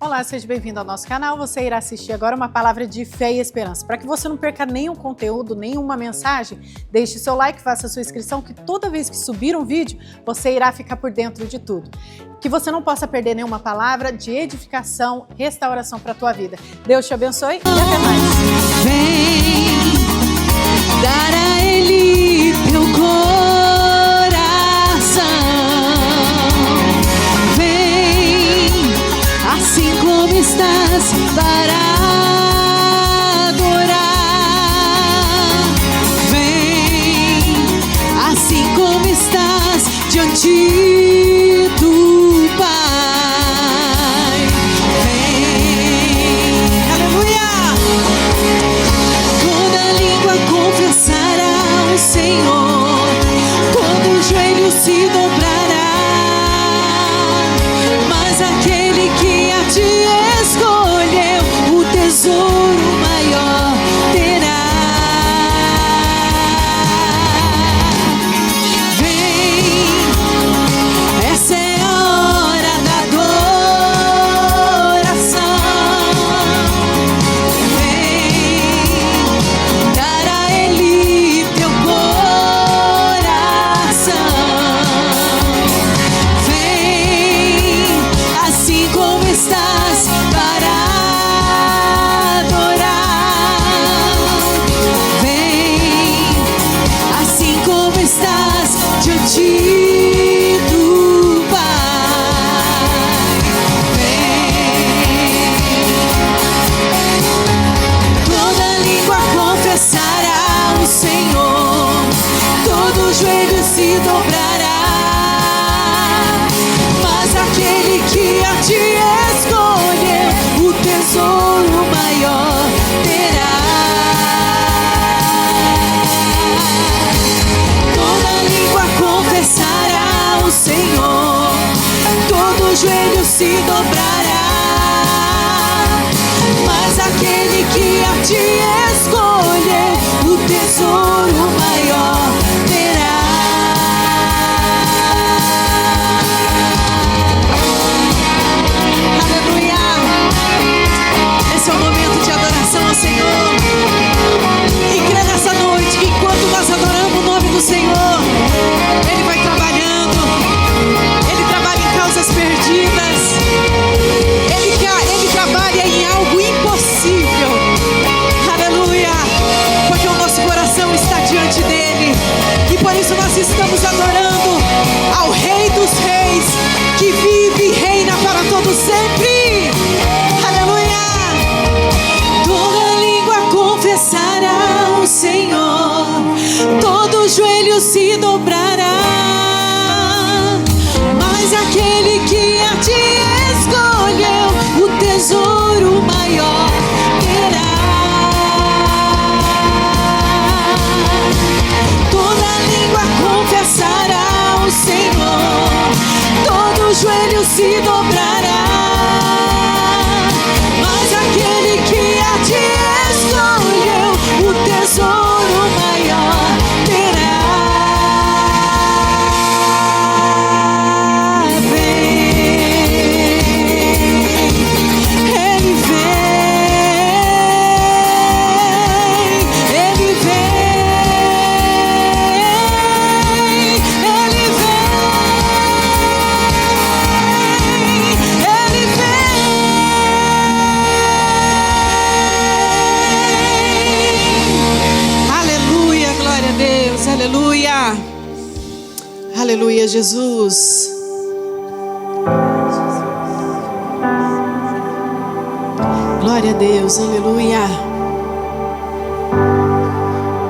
Olá, seja bem-vindo ao nosso canal. Você irá assistir agora uma palavra de fé e esperança. Para que você não perca nenhum conteúdo, nenhuma mensagem, deixe seu like, faça sua inscrição, que toda vez que subir um vídeo, você irá ficar por dentro de tudo. Que você não possa perder nenhuma palavra de edificação, restauração para a tua vida. Deus te abençoe e até mais. Vem dar a Ele teu coração. Vem assim como estás para adorar. Vem assim como estás diante do Pai. Vem, aleluia! Toda língua confessará o Senhor, todo joelho se dobrará, mas aquele que a ti escolheu, o tesouro maior terá. Vem, essa é a hora da adoração. Vem dar a Ele teu coração. Vem assim como estás para adorar. Vem assim como estás diante do Pai. Vem, toda língua confessará o Senhor, todo joelho se dobrará, mas aquele que a ti escolheu, o tesouro maior terá. Toda língua confessará o Senhor, todo joelho se dobrará, mas aquele que a ti escolheu, o tesouro maior terá. Aleluia! Esse é o momento de adoração ao Senhor. E crê nessa noite que enquanto nós adoramos o nome do Senhor, Ele vai trabalhando. Ele trabalha em causas perdidas. Ele trabalha em algo impossível. Aleluia! Porque o nosso coração está diante dele. E por isso nós estamos adorando ao Rei dos Reis, que vive e reina para todo sempre. Aleluia! Toda língua confessará o Senhor, todo joelho se dobrará, mas aquele que a ti escolheu, o tesouro maior terá. Toda língua confessará o Senhor, todo joelho se dobrará, mas aquele que a ti escolheu, o tesouro maior terá. Vem, Ele vem, Ele vem, Ele vem, Ele vem. Aleluia, glória a Deus, aleluia. Aleluia, Jesus. Glória a Deus, aleluia.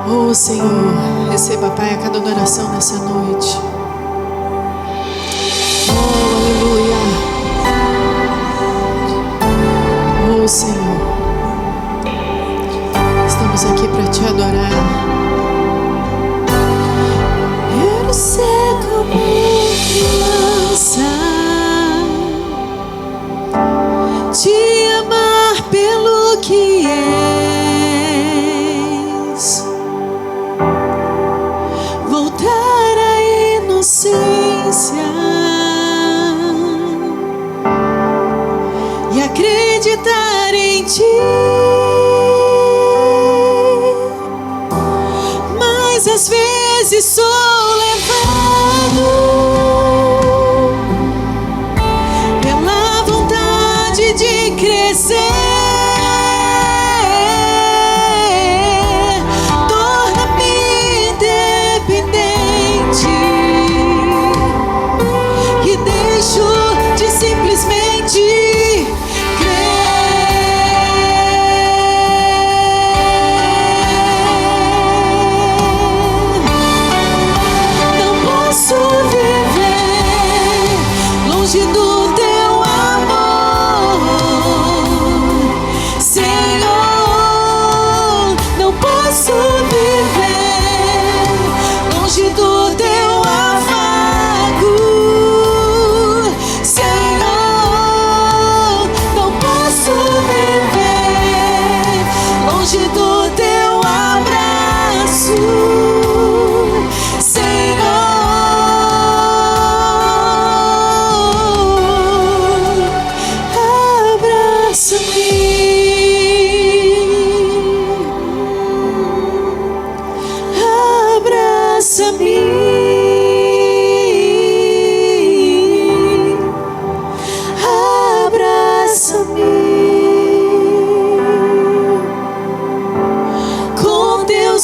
Oh Senhor, receba, Pai, a cada adoração nessa noite. Oh, aleluia. Oh Senhor, estamos aqui para te adorar. Eu não sei como criança te amar pelo que és, voltar à inocência e a acreditar em ti. Mas às vezes sou levado pela vontade de crescer. Torna-me independente e deixo de simplesmente do teu amor, Senhor. Não posso viver longe do teu afago, Senhor. Não posso viver longe do teu abraço,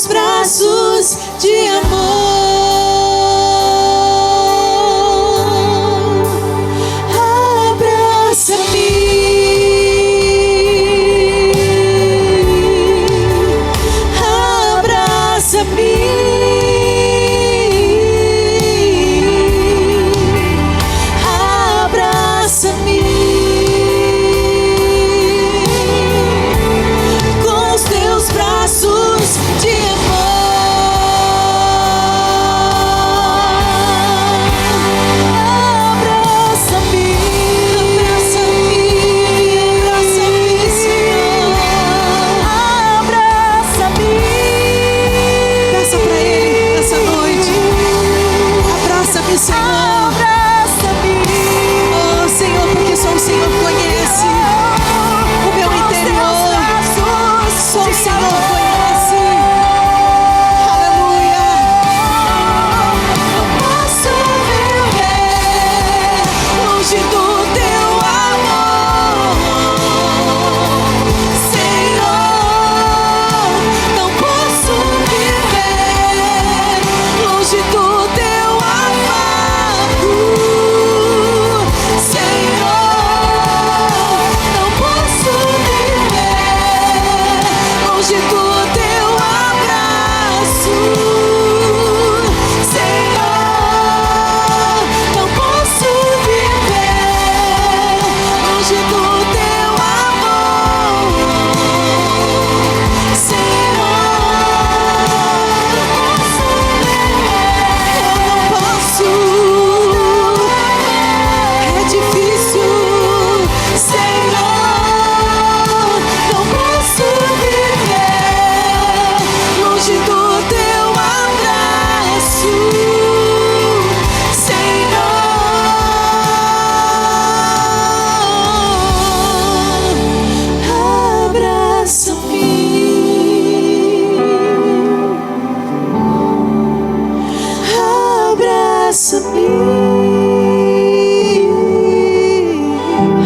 braços de amor. Abraça-me, abraça-me, abraça-me com os teus braços de amor.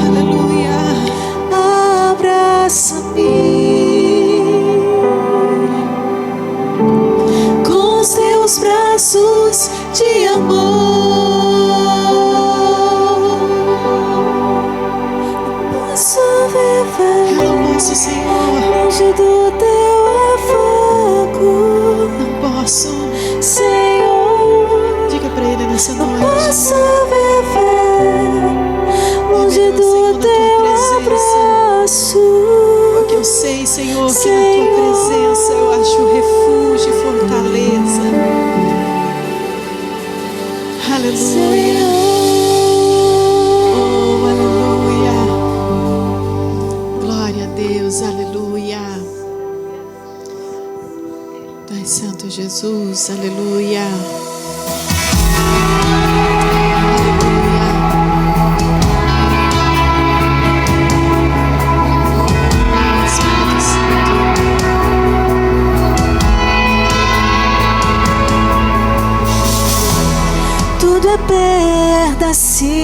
Aleluia, abraça-me com os teus braços de amor. Posso viver, eu posso, Senhor, longe do teu afago. Não posso, Senhor. Diga pra Ele nessa noite. Não posso viver longe do teu abraço, porque eu sei, Senhor, que na tua presença eu acho refúgio e fortaleza. Aleluia. Oh, aleluia. Glória a Deus, aleluia. Pai Santo Jesus, aleluia. Aleluia.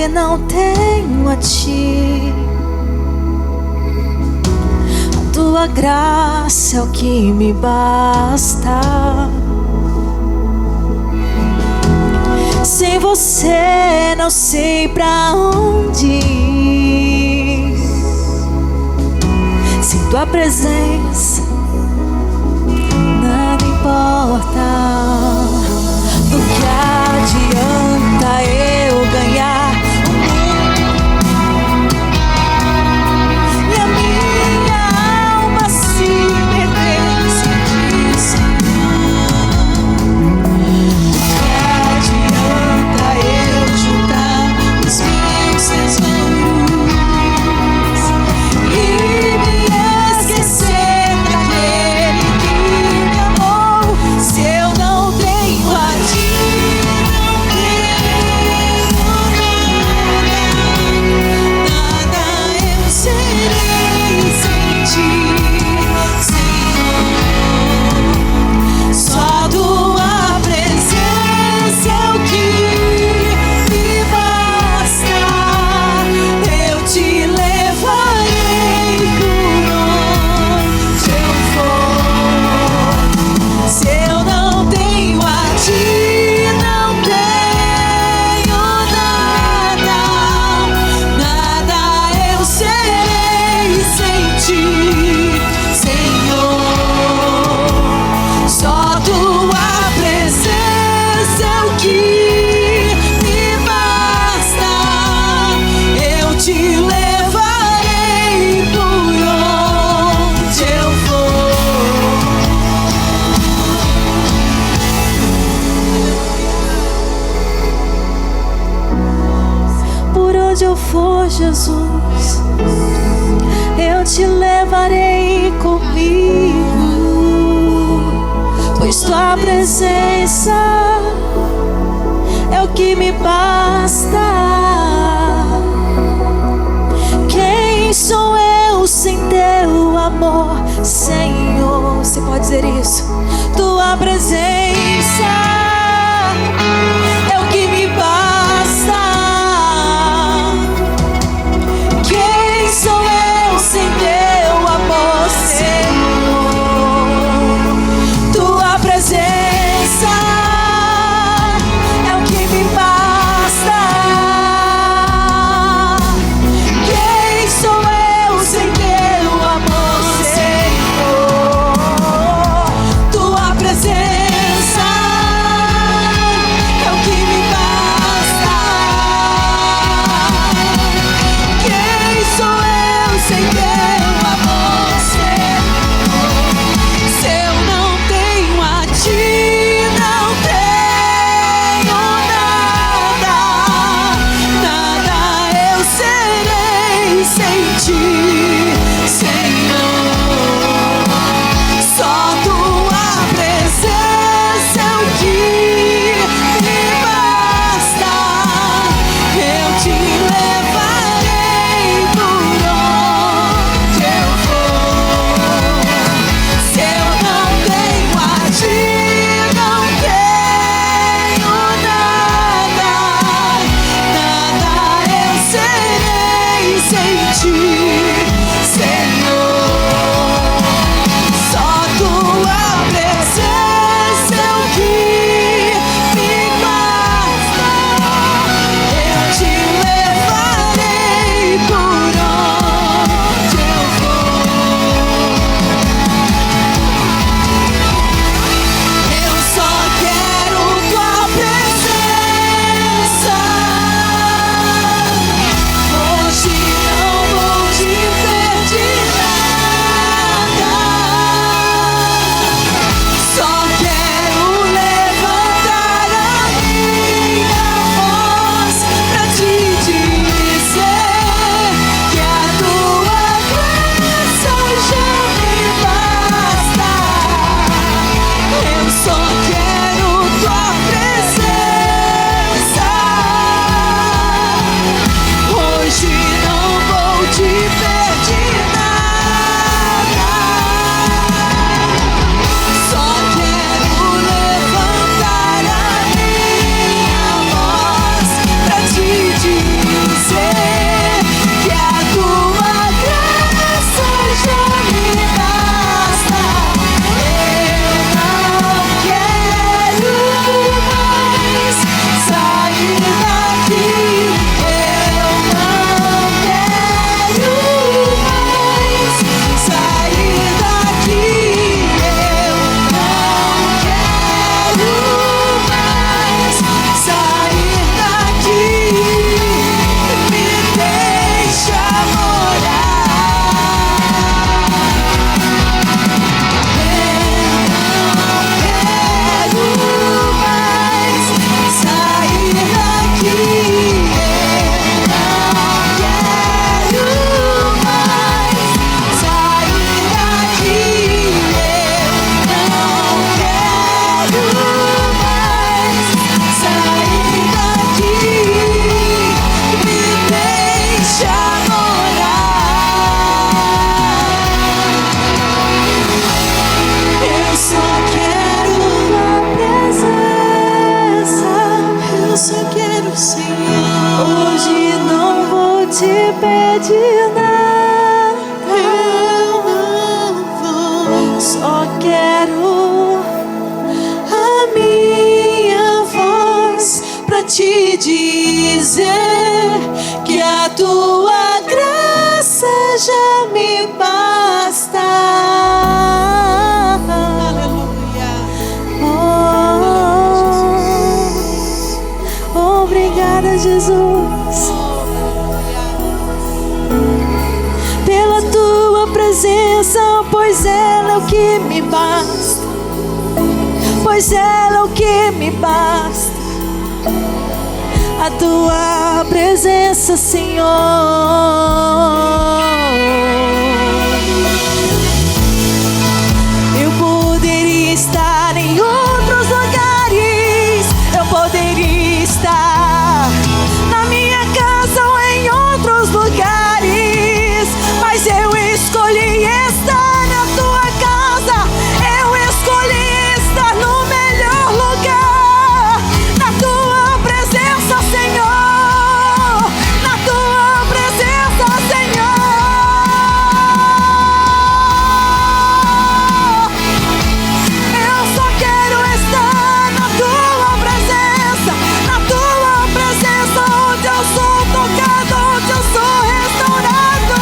que não tenho a ti. A tua graça é o que me basta. Sem você não sei pra onde ir. Sem tua presença nada importa. Do que adianta eu ganhar o mundo e a minha alma se perder sem ti, Senhor? Do que adianta eu juntar os meus tesouros e me esquecer daquele que me amou, se eu não tenho a ti? Só tua presença é o que me basta. Eu te levarei por onde eu for. Se eu não tenho a ti, não tenho nada. Nada eu serei sem ti, Senhor. Só tua presença é o que me basta. Eu te levarei por onde eu for. Por onde eu for, Jesus, eu te levarei comigo, pois tua presença é o que me basta. Quem sou eu sem teu amor, Senhor? Você pode dizer isso? Tua presença é o que me basta. Quem sou eu sem teu amor, Senhor? Tua presença é o que me basta. Quem sou eu sem teu amor, Senhor? Tua presença é pedir nada, só quero a minha voz pra te dizer que a tua graça já me basta. Aleluia. Oh, obrigada, Jesus, pela tua presença, pois ela é o que me basta. Pois ela é o que me basta. A tua presença, Senhor. Eu poderia estar em outros lugares, eu poderia estar na minha casa ou em outros lugares, mas eu escolhi estar na tua casa. Eu escolhi estar no melhor lugar, na tua presença, Senhor, na tua presença, Senhor. Eu só quero estar na tua presença, onde eu sou tocado, onde eu sou restaurado.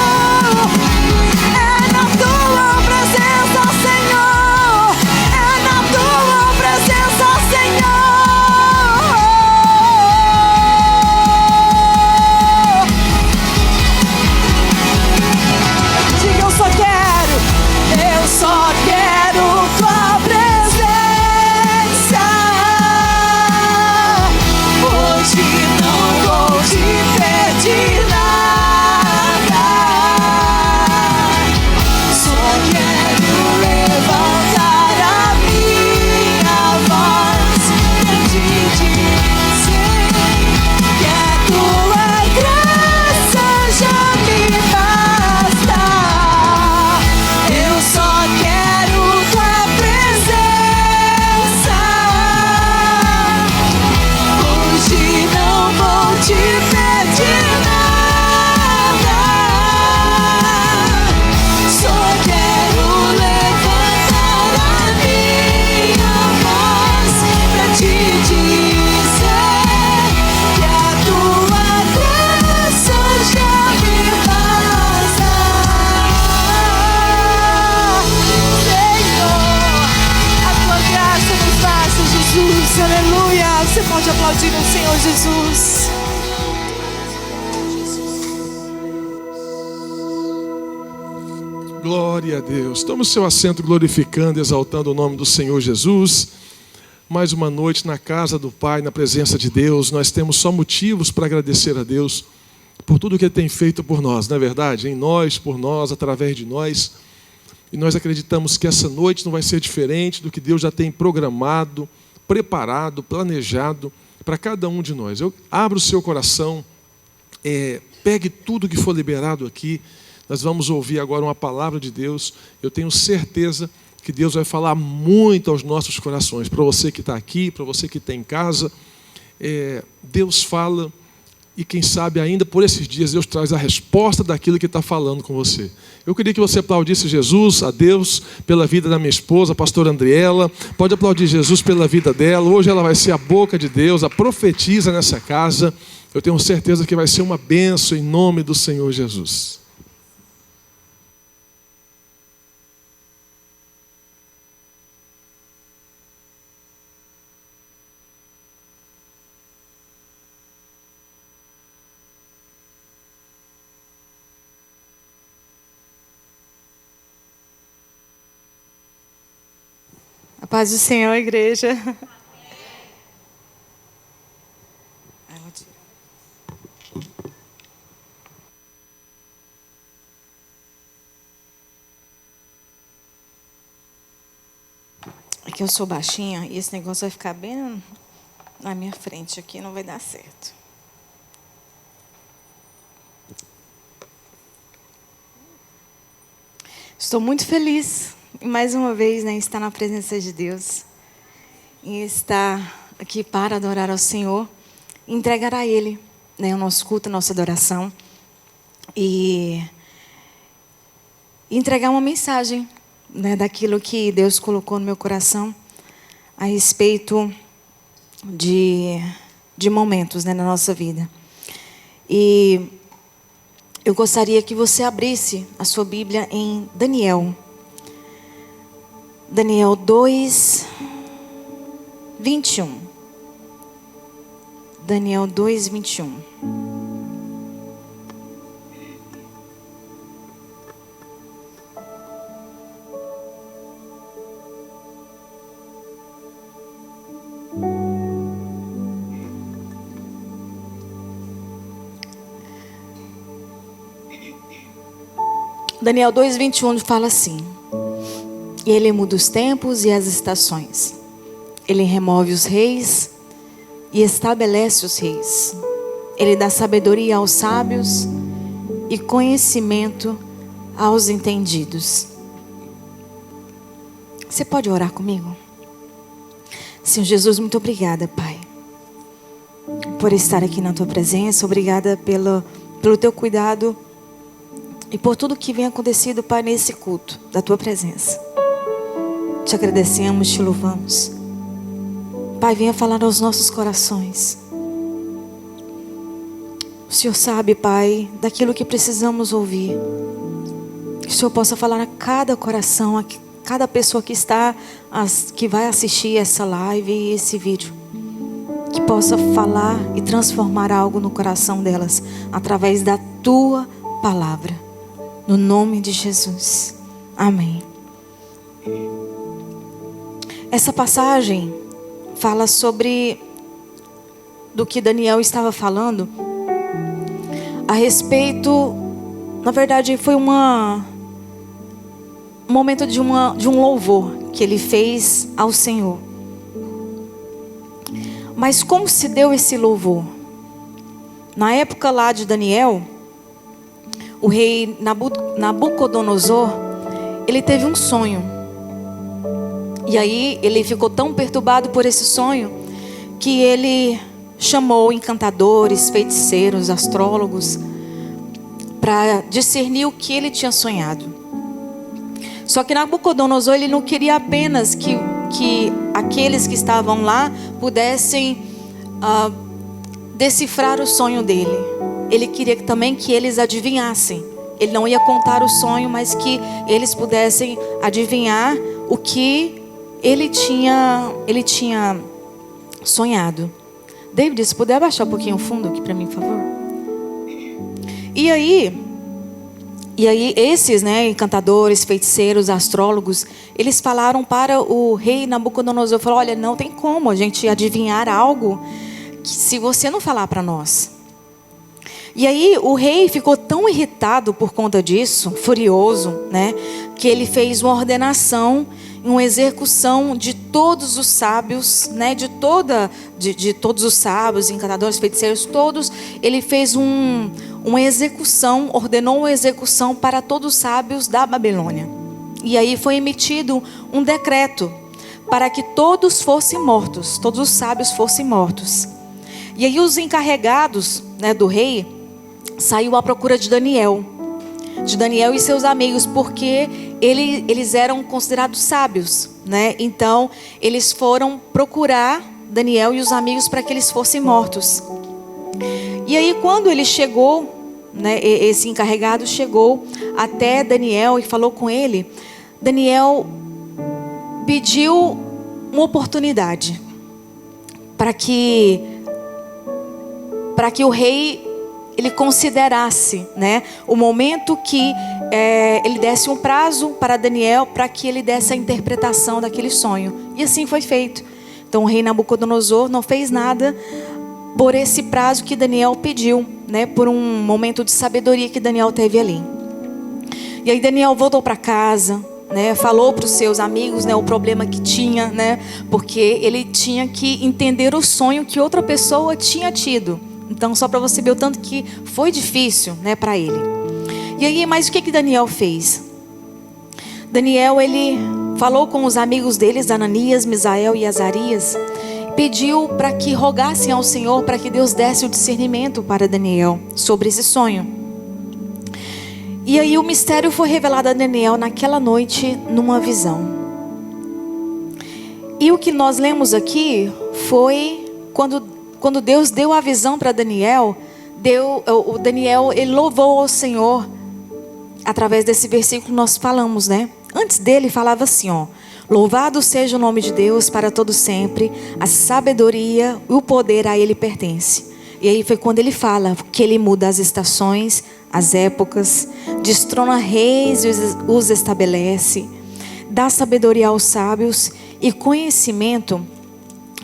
É na tua presença, Senhor, é na tua presença, Senhor. Diga, eu só quero tua presença. Hoje não vou te pedir nada, só quero levantar a minha voz pra te dizer que a tua graça já me basta. Eu só quero tua presença. Hoje não vou te pedir nada, só quero levantar a minha voz pra te dizer que a tua graça já me basta. Senhor, a tua graça nos basta, Jesus. Aleluia. Você pode aplaudir o Senhor Jesus. Glória a Deus. Tome o seu assento glorificando, exaltando o nome do Senhor Jesus. Mais uma noite na casa do Pai, na presença de Deus. Nós temos só motivos para agradecer a Deus por tudo que Ele tem feito por nós, não é verdade? Em nós, por nós, através de nós. E nós acreditamos que essa noite não vai ser diferente do que Deus já tem programado, preparado, planejado para cada um de nós. Eu abro o seu coração, pegue tudo que for liberado aqui. Nós vamos ouvir agora uma palavra de Deus. Eu tenho certeza que Deus vai falar muito aos nossos corações. Para você que está aqui, para você que está em casa, Deus fala e quem sabe ainda por esses dias Deus traz a resposta daquilo que está falando com você. Eu queria que você aplaudisse Jesus, a Deus, pela vida da minha esposa, a pastora Andriela. Pode aplaudir Jesus pela vida dela. Hoje ela vai ser a boca de Deus, a profetisa nessa casa. Eu tenho certeza que vai ser uma bênção em nome do Senhor Jesus. A paz do Senhor, igreja. É que eu sou baixinha e esse negócio vai ficar bem na minha frente aqui, não vai dar certo. Estou muito feliz, mais uma vez, em estar na presença de Deus. E estar aqui para adorar ao Senhor. E entregar a Ele, o nosso culto, a nossa adoração. e entregar uma mensagem, né, daquilo que Deus colocou no meu coração a respeito de momentos, né, na nossa vida. E eu gostaria que você abrisse a sua Bíblia em Daniel. Daniel 2, 21. Daniel 2, 21. Daniel 2, 21 fala assim: Ele muda os tempos e as estações. Ele remove os reis e estabelece os reis. Ele dá sabedoria aos sábios e conhecimento aos entendidos. Você pode orar comigo? Senhor Jesus, muito obrigada, Pai, por estar aqui na Tua presença. Obrigada pelo Teu cuidado e por tudo que vem acontecido, Pai, nesse culto da Tua presença. Te agradecemos, te louvamos. Pai, venha falar aos nossos corações. O Senhor sabe, Pai, daquilo que precisamos ouvir. Que o Senhor possa falar a cada coração, a cada pessoa que vai assistir essa live e esse vídeo. Que possa falar e transformar algo no coração delas através da Tua palavra. No nome de Jesus. Amém. Essa passagem fala sobre do que Daniel estava falando a respeito, na verdade foi um momento de um louvor que ele fez ao Senhor. Mas como se deu esse louvor? Na época lá de Daniel, o rei Nabucodonosor, ele teve um sonho. E aí ele ficou tão perturbado por esse sonho que ele chamou encantadores, feiticeiros, astrólogos para discernir o que ele tinha sonhado. Só que Nabucodonosor, ele não queria apenas que aqueles que estavam lá pudessem decifrar o sonho dele. Ele queria também que eles adivinhassem. Ele não ia contar o sonho, mas que eles pudessem adivinhar o que ele tinha sonhado. David, se puder abaixar um pouquinho o fundo aqui para mim, por favor. E aí esses, né, encantadores, feiticeiros, astrólogos, eles falaram para o rei Nabucodonosor, falou: olha, não tem como a gente adivinhar algo se você não falar para nós. E aí o rei ficou tão irritado por conta disso, furioso, né, que ele fez uma ordenação, uma execução de todos os sábios, né, de todos os sábios, encantadores, feiticeiros, todos. Ele fez uma execução, ordenou uma execução para todos os sábios da Babilônia. E aí foi emitido um decreto para que todos fossem mortos, todos os sábios fossem mortos. E aí os encarregados, né, do rei saiu à procura de Daniel e seus amigos, porque eles eram considerados sábios, né? Então eles foram procurar Daniel e os amigos para que eles fossem mortos. E aí quando ele chegou, né, esse encarregado chegou até Daniel e falou com ele, Daniel pediu uma oportunidade para que o rei ele considerasse, né, o momento que ele desse um prazo para Daniel para que ele desse a interpretação daquele sonho. E assim foi feito. Então o rei Nabucodonosor não fez nada por esse prazo que Daniel pediu, né, por um momento de sabedoria que Daniel teve ali. E aí Daniel voltou para casa, né, falou para os seus amigos, né, o problema que tinha, né, porque ele tinha que entender o sonho que outra pessoa tinha tido. Então, só para você ver o tanto que foi difícil, né, para ele. E aí, mas o que Daniel fez? Daniel, ele falou com os amigos deles, Ananias, Misael e Azarias, pediu para que rogassem ao Senhor para que Deus desse o discernimento para Daniel sobre esse sonho. E aí o mistério foi revelado a Daniel naquela noite, numa visão. E o que nós lemos aqui foi quando Deus deu a visão para Daniel. O Daniel, ele louvou ao Senhor. Através desse versículo nós falamos, né? Antes dele falava assim, ó: louvado seja o nome de Deus para todo sempre, a sabedoria e o poder a ele pertence. E aí foi quando ele fala que ele muda as estações, as épocas, destrona reis e os estabelece, dá sabedoria aos sábios e conhecimento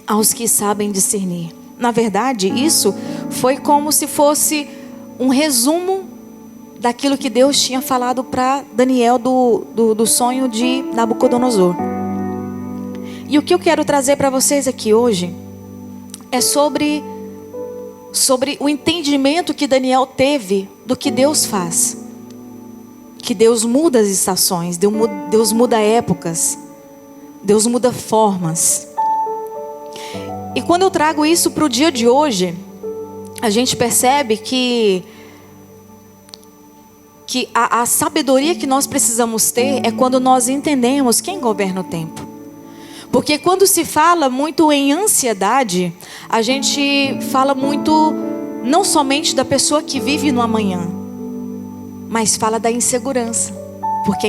aos que sabem discernir. Na verdade, isso foi como se fosse um resumo daquilo que Deus tinha falado para Daniel do sonho de Nabucodonosor. E o que eu quero trazer para vocês aqui hoje é sobre o entendimento que Daniel teve do que Deus faz. Que Deus muda as estações, Deus muda épocas, Deus muda formas. E quando eu trago isso para o dia de hoje, a gente percebe que a sabedoria que nós precisamos ter é quando nós entendemos quem governa o tempo. Porque quando se fala muito em ansiedade, a gente fala muito não somente da pessoa que vive no amanhã, mas fala da insegurança. Porque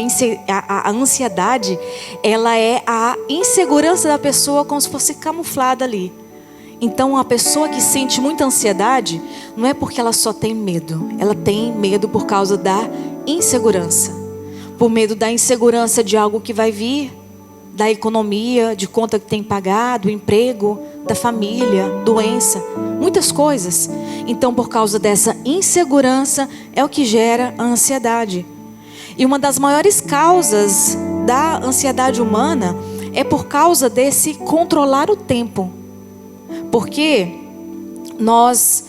a ansiedade, ela é a insegurança da pessoa como se fosse camuflada ali. Então a pessoa que sente muita ansiedade, não é porque ela só tem medo. Ela tem medo por causa da insegurança. Por medo da insegurança de algo que vai vir, da economia, de conta que tem que pagar, do emprego, da família, doença, muitas coisas. Então por causa dessa insegurança é o que gera a ansiedade. E uma das maiores causas da ansiedade humana é por causa desse controlar o tempo. Porque nós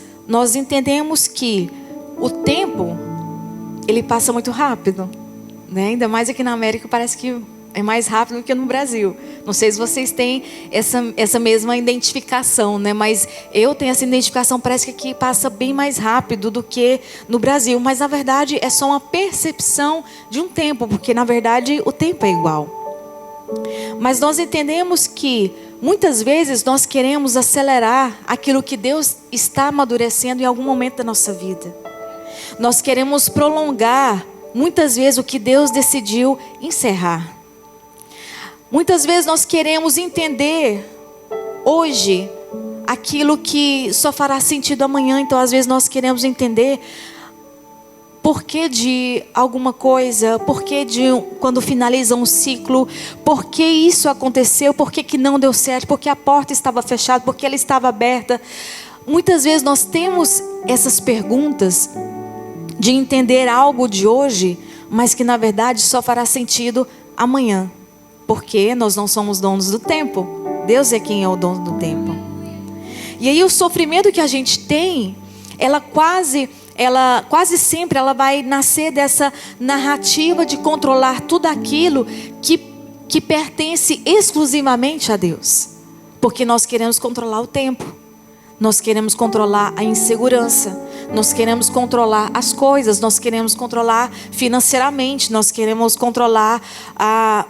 entendemos que o tempo, ele passa muito rápido, né? Ainda mais aqui na América parece que é mais rápido do que no Brasil. Não sei se vocês têm essa mesma identificação, né? Mas eu tenho essa identificação, parece que aqui passa bem mais rápido do que no Brasil. Mas na verdade é só uma percepção de um tempo, porque na verdade o tempo é igual. Mas nós entendemos que muitas vezes nós queremos acelerar aquilo que Deus está amadurecendo em algum momento da nossa vida. Nós queremos prolongar muitas vezes o que Deus decidiu encerrar. Muitas vezes nós queremos entender hoje aquilo que só fará sentido amanhã. Então às vezes nós queremos entender porquê de alguma coisa, porquê de quando finaliza um ciclo, porquê isso aconteceu, porquê que não deu certo, porque a porta estava fechada, porque ela estava aberta. Muitas vezes nós temos essas perguntas de entender algo de hoje, mas que na verdade só fará sentido amanhã, porque nós não somos donos do tempo. Deus é quem é o dono do tempo. E aí o sofrimento que a gente tem, ela quase sempre ela vai nascer dessa narrativa de controlar tudo aquilo que pertence exclusivamente a Deus. Porque nós queremos controlar o tempo, nós queremos controlar a insegurança, nós queremos controlar as coisas, nós queremos controlar financeiramente, nós queremos controlar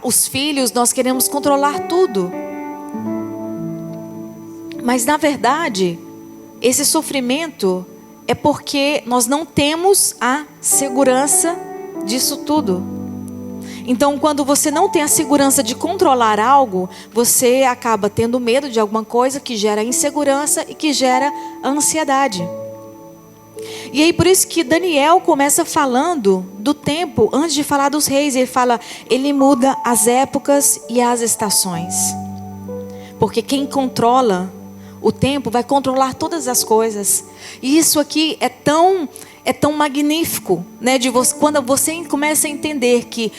os filhos, nós queremos controlar tudo. Mas na verdade, esse sofrimento é porque nós não temos a segurança disso tudo. Então, quando você não tem a segurança de controlar algo, você acaba tendo medo de alguma coisa que gera insegurança e que gera ansiedade. E aí por isso que Daniel começa falando do tempo antes de falar dos reis. Ele muda as épocas e as estações. Porque quem controla o tempo vai controlar todas as coisas. E isso aqui é tão magnífico, né? Quando você começa a entender que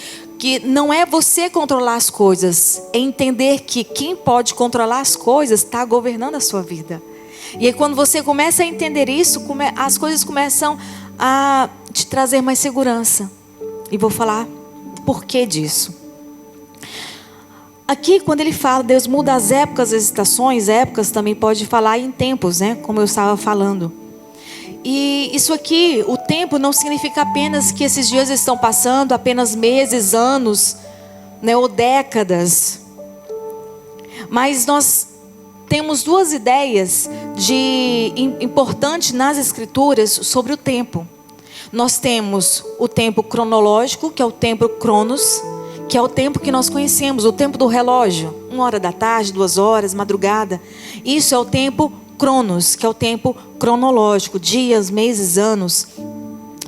não é você controlar as coisas, é entender que quem pode controlar as coisas está governando a sua vida. E aí quando você começa a entender isso, as coisas começam a te trazer mais segurança. E vou falar por que disso. Aqui quando ele fala, Deus muda as épocas, as estações, também pode falar em tempos, né? Como eu estava falando. E isso aqui, o tempo não significa apenas que esses dias estão passando, apenas meses, anos, né, ou décadas. Mas nós temos duas ideias importantes nas Escrituras sobre o tempo. Nós temos o tempo cronológico, que é o tempo cronos, que é o tempo que nós conhecemos, o tempo do relógio, 1h da tarde, 2h, madrugada. Isso é o tempo cronos, que é o tempo cronológico, dias, meses, anos.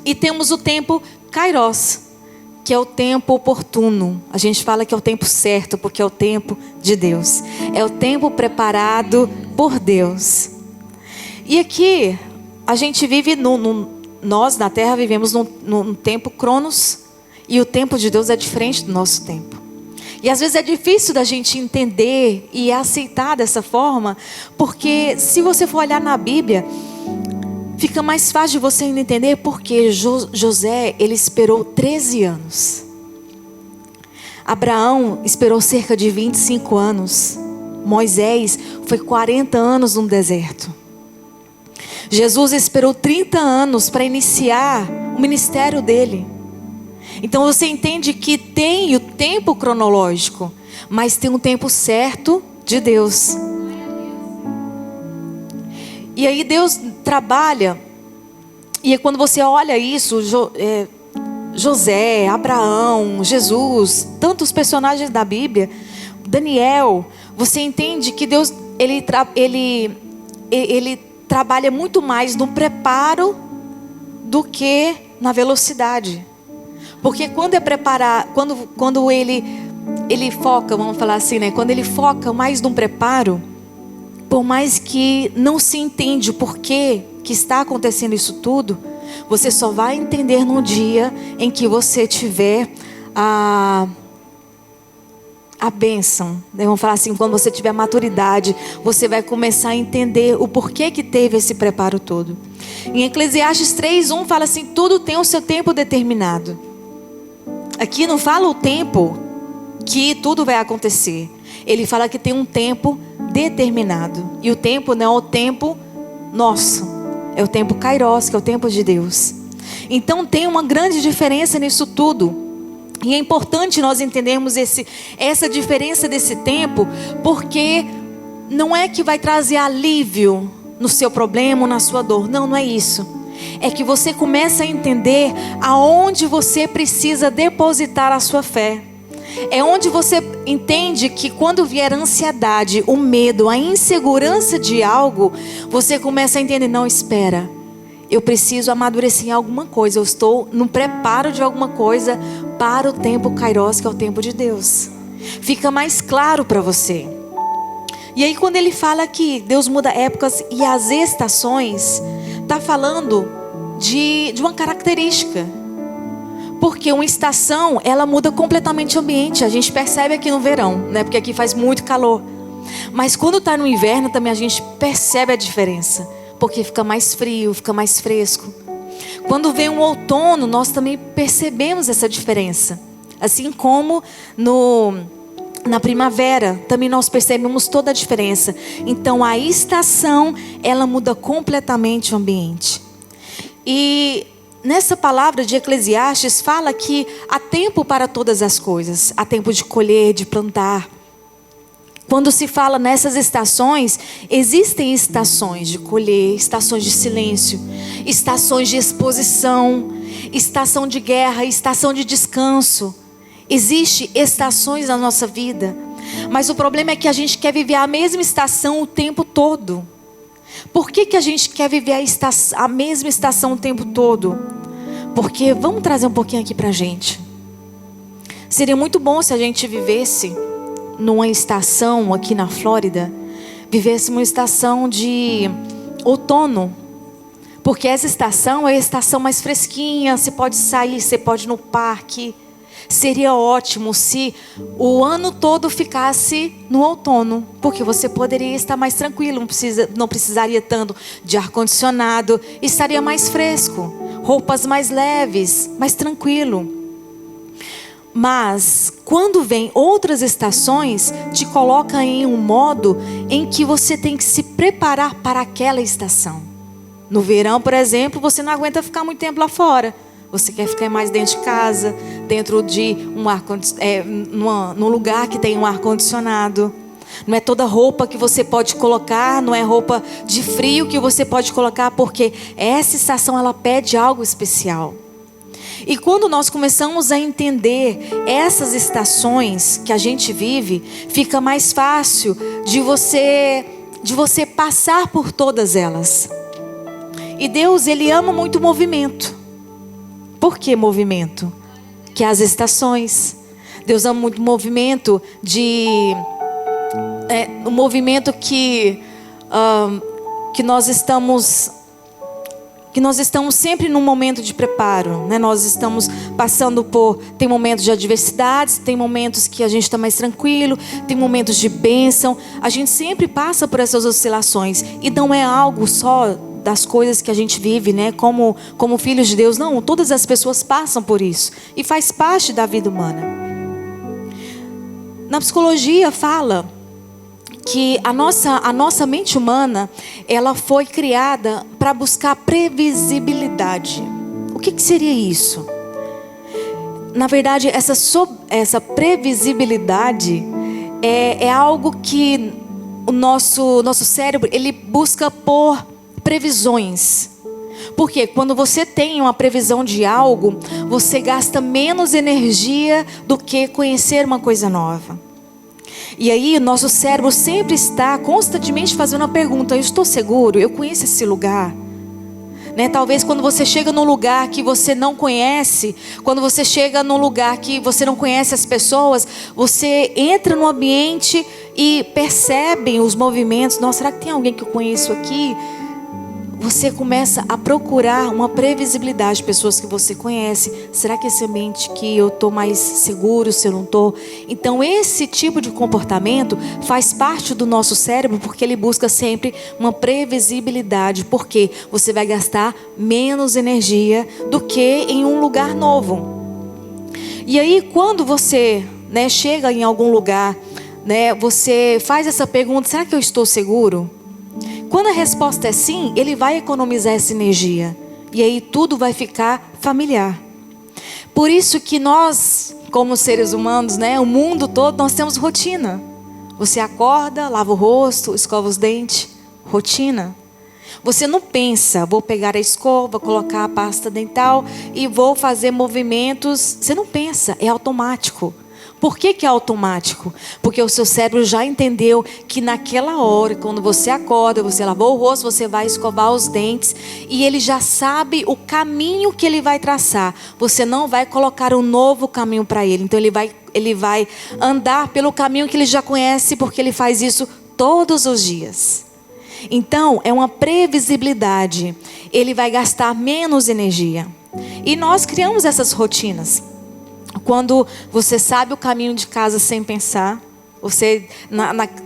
E temos o tempo kairos, que é o tempo oportuno. A gente fala que é o tempo certo, porque é o tempo de Deus. É o tempo preparado por Deus. E aqui, a gente vive, nós na Terra vivemos num tempo cronos, e o tempo de Deus é diferente do nosso tempo. E às vezes é difícil da gente entender e aceitar dessa forma, porque se você for olhar na Bíblia, fica mais fácil de você entender porque José, ele esperou 13 anos. Abraão esperou cerca de 25 anos. Moisés foi 40 anos no deserto. Jesus esperou 30 anos para iniciar o ministério dele. Então você entende que tem o tempo cronológico, mas tem um tempo certo de Deus. E aí Deus trabalha, e quando você olha isso, José, Abraão, Jesus, tantos personagens da Bíblia, Daniel, você entende que Deus ele trabalha muito mais no preparo do que na velocidade. Porque quando é preparar, quando ele foca, vamos falar assim, né? Quando ele foca mais no preparo, por mais que não se entende o porquê que está acontecendo isso tudo, você só vai entender no dia em que você tiver a bênção. Vamos falar assim, quando você tiver maturidade, você vai começar a entender o porquê que teve esse preparo todo. Em Eclesiastes 3:1 fala assim, tudo tem o seu tempo determinado. Aqui não fala o tempo que tudo vai acontecer. Ele fala que tem um tempo determinado. E o tempo não é o tempo nosso. É o tempo kairos, que é o tempo de Deus. Então tem uma grande diferença nisso tudo. E é importante nós entendermos essa diferença desse tempo, porque não é que vai trazer alívio no seu problema ou na sua dor. Não, não é isso. É que você começa a entender aonde você precisa depositar a sua fé. É onde você entende que quando vier a ansiedade, o medo, a insegurança de algo, você começa a entender, não, espera, eu preciso amadurecer em alguma coisa, eu estou no preparo de alguma coisa para o tempo kairos, que é o tempo de Deus. Fica mais claro para você. E aí quando ele fala que Deus muda épocas e as estações, está falando de uma característica. Porque uma estação, ela muda completamente o ambiente. A gente percebe aqui no verão, né? Porque aqui faz muito calor. Mas quando está no inverno também a gente percebe a diferença. Porque fica mais frio, fica mais fresco. Quando vem um outono, nós também percebemos essa diferença. Assim como na primavera, também nós percebemos toda a diferença. Então a estação, ela muda completamente o ambiente. E nessa palavra de Eclesiastes fala que há tempo para todas as coisas. Há tempo de colher, de plantar. Quando se fala nessas estações, existem estações de colher, estações de silêncio, estações de exposição, estação de guerra, estação de descanso. Existem estações na nossa vida, mas o problema é que a gente quer viver a mesma estação o tempo todo. Por que a gente quer viver a mesma estação o tempo todo? Porque, vamos trazer um pouquinho aqui pra gente. Seria muito bom se a gente vivesse numa estação aqui na Flórida, vivesse uma estação de outono. Porque essa estação é a estação mais fresquinha, você pode sair, você pode ir no parque. Seria ótimo se o ano todo ficasse no outono, porque você poderia estar mais tranquilo, não precisaria tanto de ar-condicionado, estaria mais fresco, roupas mais leves, mais tranquilo. Mas quando vem outras estações, te coloca em um modo em que você tem que se preparar para aquela estação. No verão, por exemplo, você não aguenta ficar muito tempo lá fora. Você quer ficar mais dentro de casa, dentro de num lugar que tem um ar-condicionado. Não é toda roupa que você pode colocar, não é roupa de frio que você pode colocar, porque essa estação ela pede algo especial. E quando nós começamos a entender essas estações que a gente vive, fica mais fácil de você passar por todas elas. E Deus, Ele ama muito o movimento. Por que movimento? Que é as estações. Deus ama muito o movimento um movimento que nós estamos sempre num momento de preparo, né? Nós estamos passando tem momentos de adversidades, tem momentos que a gente está mais tranquilo, tem momentos de bênção. A gente sempre passa por essas oscilações e não é algo só das coisas que a gente vive, né? Como filhos de Deus, não. Todas as pessoas passam por isso e faz parte da vida humana. Na psicologia fala que a nossa mente humana, ela foi criada para buscar previsibilidade. O que seria isso? Na verdade, essa previsibilidade é algo que o nosso cérebro, ele busca por previsões. Porque quando você tem uma previsão de algo, você gasta menos energia do que conhecer uma coisa nova. E aí, nosso cérebro sempre está constantemente fazendo uma pergunta: eu estou seguro? Eu conheço esse lugar? Né? Talvez quando você chega num lugar que você não conhece, quando você chega num lugar que você não conhece as pessoas, você entra no ambiente e percebe os movimentos. Nossa, será que tem alguém que eu conheço aqui? Você começa a procurar uma previsibilidade de pessoas que você conhece. Será que esse ambiente que eu estou mais seguro, se eu não estou? Então esse tipo de comportamento faz parte do nosso cérebro, porque ele busca sempre uma previsibilidade. Porque você vai gastar menos energia do que em um lugar novo. E aí quando você, né, chega em algum lugar, né, você faz essa pergunta: será que eu estou seguro? Quando a resposta é sim, ele vai economizar essa energia. E aí tudo vai ficar familiar. Por isso que nós, como seres humanos, né, o mundo todo, nós temos rotina. Você acorda, lava o rosto, escova os dentes. Rotina. Você não pensa: vou pegar a escova, colocar a pasta dental e vou fazer movimentos. Você não pensa, é automático. Por que é automático? Porque o seu cérebro já entendeu que naquela hora, quando você acorda, você lavou o rosto, você vai escovar os dentes, e ele já sabe o caminho que ele vai traçar. Você não vai colocar um novo caminho para ele. Então ele vai andar pelo caminho que ele já conhece, porque ele faz isso todos os dias. Então é uma previsibilidade. Ele vai gastar menos energia. E nós criamos essas rotinas. Quando você sabe o caminho de casa sem pensar,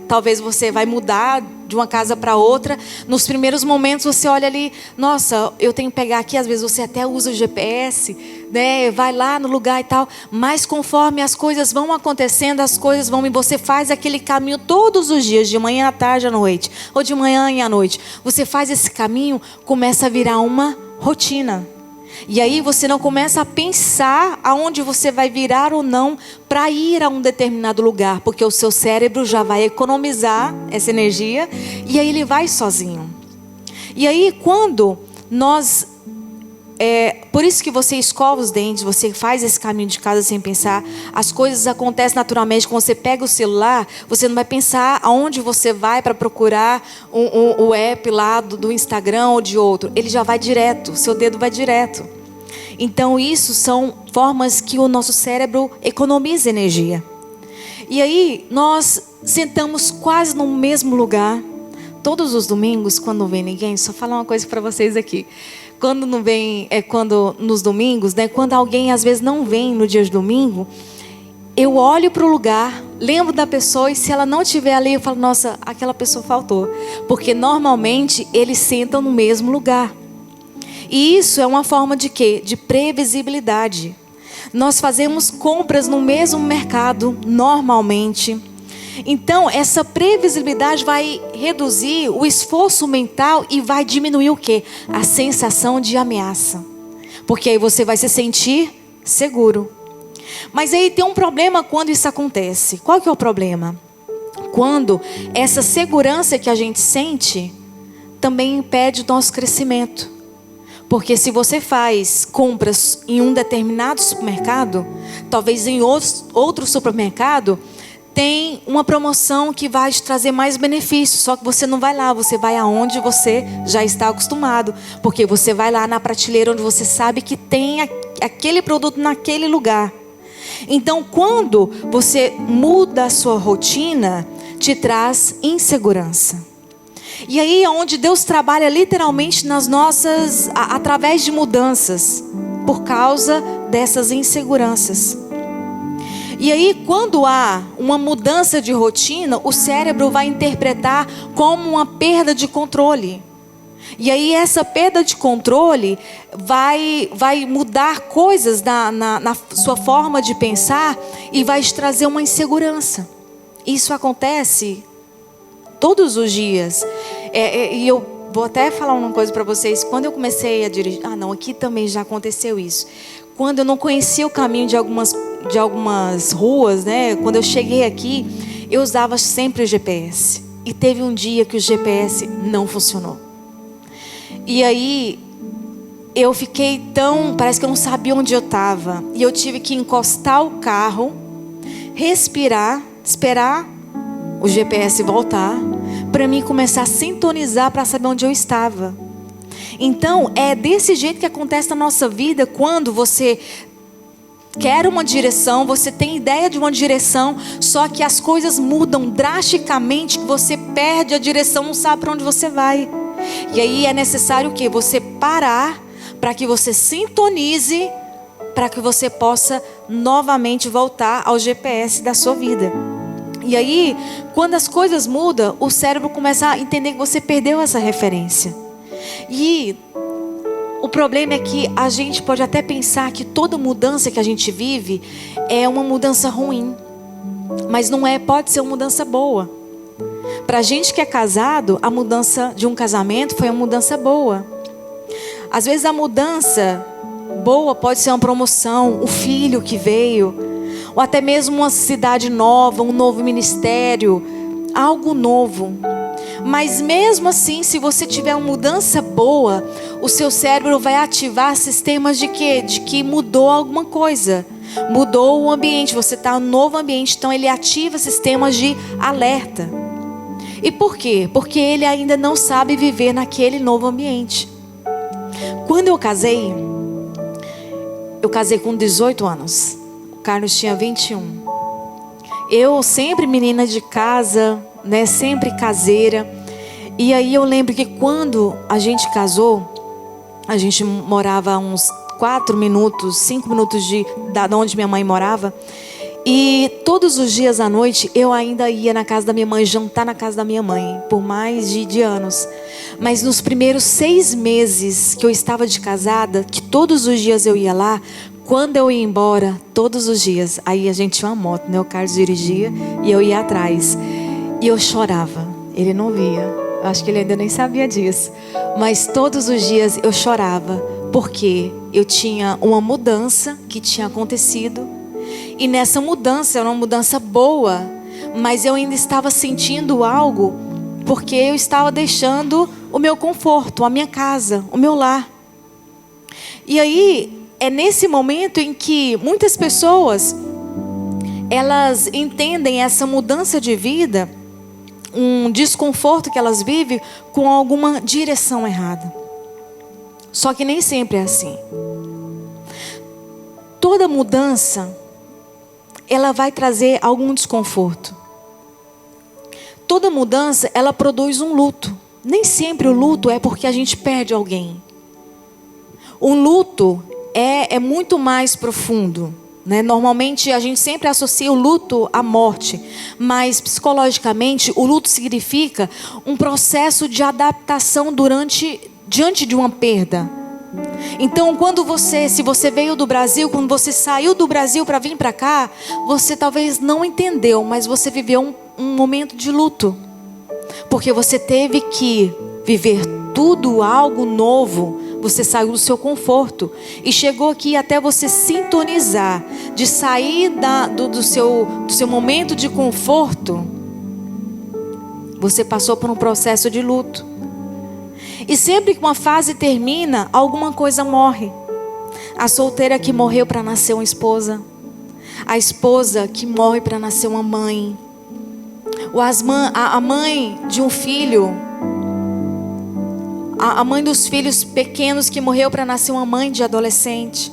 talvez você vai mudar de uma casa para outra. Nos primeiros momentos você olha ali: nossa, eu tenho que pegar aqui. Às vezes você até usa o GPS, né? Vai lá no lugar e tal. Mas conforme as coisas vão acontecendo, as coisas vão, e você faz aquele caminho todos os dias, de manhã à tarde à noite, ou de manhã e à noite. Você faz esse caminho, começa a virar uma rotina. E aí você não começa a pensar aonde você vai virar ou não para ir a um determinado lugar, porque o seu cérebro já vai economizar essa energia e aí ele vai sozinho. E aí quando nós... por isso que você escova os dentes, você faz esse caminho de casa sem pensar. As coisas acontecem naturalmente. Quando você pega o celular, você não vai pensar aonde você vai para procurar o app lá do Instagram ou de outro. Ele já vai direto, seu dedo vai direto. Então isso são formas que o nosso cérebro economiza energia. E aí nós sentamos quase no mesmo lugar todos os domingos. Quando não vem ninguém, só falar uma coisa para vocês aqui. Quando não vem, quando nos domingos, né? Quando alguém às vezes não vem no dia de domingo, eu olho para o lugar, lembro da pessoa, e se ela não estiver ali, eu falo: nossa, aquela pessoa faltou. Porque normalmente eles sentam no mesmo lugar. E isso é uma forma de quê? De previsibilidade. Nós fazemos compras no mesmo mercado normalmente. Então, essa previsibilidade vai reduzir o esforço mental e vai diminuir o quê? A sensação de ameaça. Porque aí você vai se sentir seguro. Mas aí tem um problema quando isso acontece. Qual que é o problema? Quando essa segurança que a gente sente também impede o nosso crescimento. Porque se você faz compras em um determinado supermercado, talvez em outro supermercado, tem uma promoção que vai te trazer mais benefícios. Só que você não vai lá, você vai aonde você já está acostumado. Porque você vai lá na prateleira onde você sabe que tem aquele produto naquele lugar. Então, quando você muda a sua rotina, te traz insegurança. E aí é onde Deus trabalha literalmente nas nossas, através de mudanças, por causa dessas inseguranças. E aí, quando há uma mudança de rotina, o cérebro vai interpretar como uma perda de controle. E aí essa perda de controle vai mudar coisas na sua forma de pensar e vai te trazer uma insegurança. Isso acontece todos os dias. E eu vou até falar uma coisa para vocês. Quando eu comecei a dirigir... aqui também já aconteceu isso. Quando eu não conhecia o caminho de algumas ruas, né? Quando eu cheguei aqui, eu usava sempre o GPS. E teve um dia que o GPS não funcionou. E aí, eu fiquei parece que eu não sabia onde eu estava. E eu tive que encostar o carro, respirar, esperar o GPS voltar, para mim começar a sintonizar para saber onde eu estava. Então, é desse jeito que acontece na nossa vida, quando você quer uma direção, você tem ideia de uma direção, só que as coisas mudam drasticamente, que você perde a direção, não sabe para onde você vai. E aí é necessário o quê? Você parar, para que você sintonize, para que você possa novamente voltar ao GPS da sua vida. E aí, quando as coisas mudam, o cérebro começa a entender que você perdeu essa referência. E o problema é que a gente pode até pensar que toda mudança que a gente vive é uma mudança ruim. Mas não é, pode ser uma mudança boa. Para a gente que é casado, a mudança de um casamento foi uma mudança boa. Às vezes a mudança boa pode ser uma promoção, o filho que veio, ou até mesmo uma cidade nova, um novo ministério, algo novo. Mas mesmo assim, se você tiver uma mudança boa, o seu cérebro vai ativar sistemas de quê? De que mudou alguma coisa. Mudou o ambiente, você está no novo ambiente, então ele ativa sistemas de alerta. E por quê? Porque ele ainda não sabe viver naquele novo ambiente. Quando eu casei com 18 anos. O Carlos tinha 21. Eu sempre menina de casa, né? Sempre caseira. E aí eu lembro que quando a gente casou, a gente morava a uns 4 minutos, 5 minutos de onde minha mãe morava. E todos os dias à noite eu ainda ia na casa da minha mãe, jantar na casa da minha mãe, por mais de anos. Mas nos primeiros 6 meses que eu estava de casada, que todos os dias eu ia lá, quando eu ia embora, todos os dias, aí a gente tinha uma moto, né? O Carlos dirigia e eu ia atrás. E eu chorava, ele não via, eu acho que ele ainda nem sabia disso. Mas todos os dias eu chorava, porque eu tinha uma mudança que tinha acontecido. E nessa mudança, era uma mudança boa, mas eu ainda estava sentindo algo, porque eu estava deixando o meu conforto, a minha casa, o meu lar. E aí, é nesse momento em que muitas pessoas, elas entendem essa mudança de vida, um desconforto que elas vivem, com alguma direção errada. Só que nem sempre é assim. Toda mudança, ela vai trazer algum desconforto. Toda mudança, ela produz um luto. Nem sempre o luto é porque a gente perde alguém. O luto é muito mais profundo, né? Normalmente a gente sempre associa o luto à morte, mas psicologicamente o luto significa um processo de adaptação diante de uma perda. Então, se você veio do Brasil, quando você saiu do Brasil para vir para cá, você talvez não entendeu, mas você viveu momento de luto. Porque você teve que viver tudo algo novo. Você saiu do seu conforto e chegou aqui até você sintonizar, de sair do seu momento de conforto. Você passou por um processo de luto. E sempre que uma fase termina, alguma coisa morre. A solteira que morreu para nascer uma esposa, a esposa que morre para nascer uma mãe, a mãe de um filho, a mãe dos filhos pequenos que morreu para nascer uma mãe de adolescente.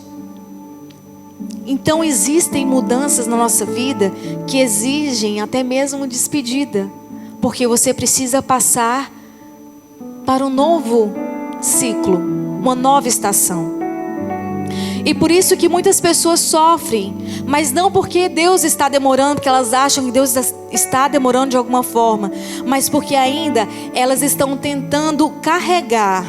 Então existem mudanças na nossa vida que exigem até mesmo despedida, porque você precisa passar para um novo ciclo, uma nova estação. E por isso que muitas pessoas sofrem, mas não porque Deus está demorando, porque elas acham que Deus está demorando de alguma forma, mas porque ainda elas estão tentando carregar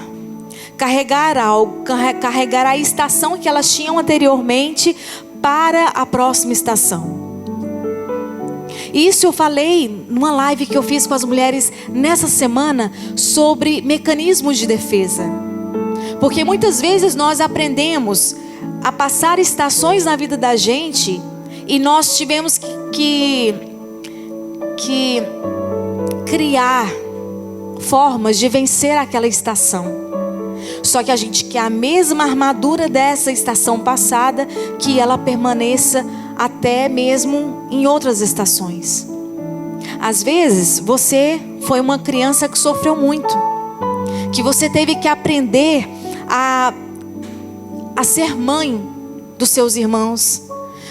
algo, carregar a estação que elas tinham anteriormente para a próxima estação. Isso eu falei numa live que eu fiz com as mulheres nessa semana sobre mecanismos de defesa. Porque muitas vezes nós aprendemos a passar estações na vida da gente e nós tivemos que criar formas de vencer aquela estação. Só que a gente quer a mesma armadura dessa estação passada, que ela permaneça até mesmo em outras estações. Às vezes você foi uma criança que sofreu muito, que você teve que aprender a ser mãe dos seus irmãos.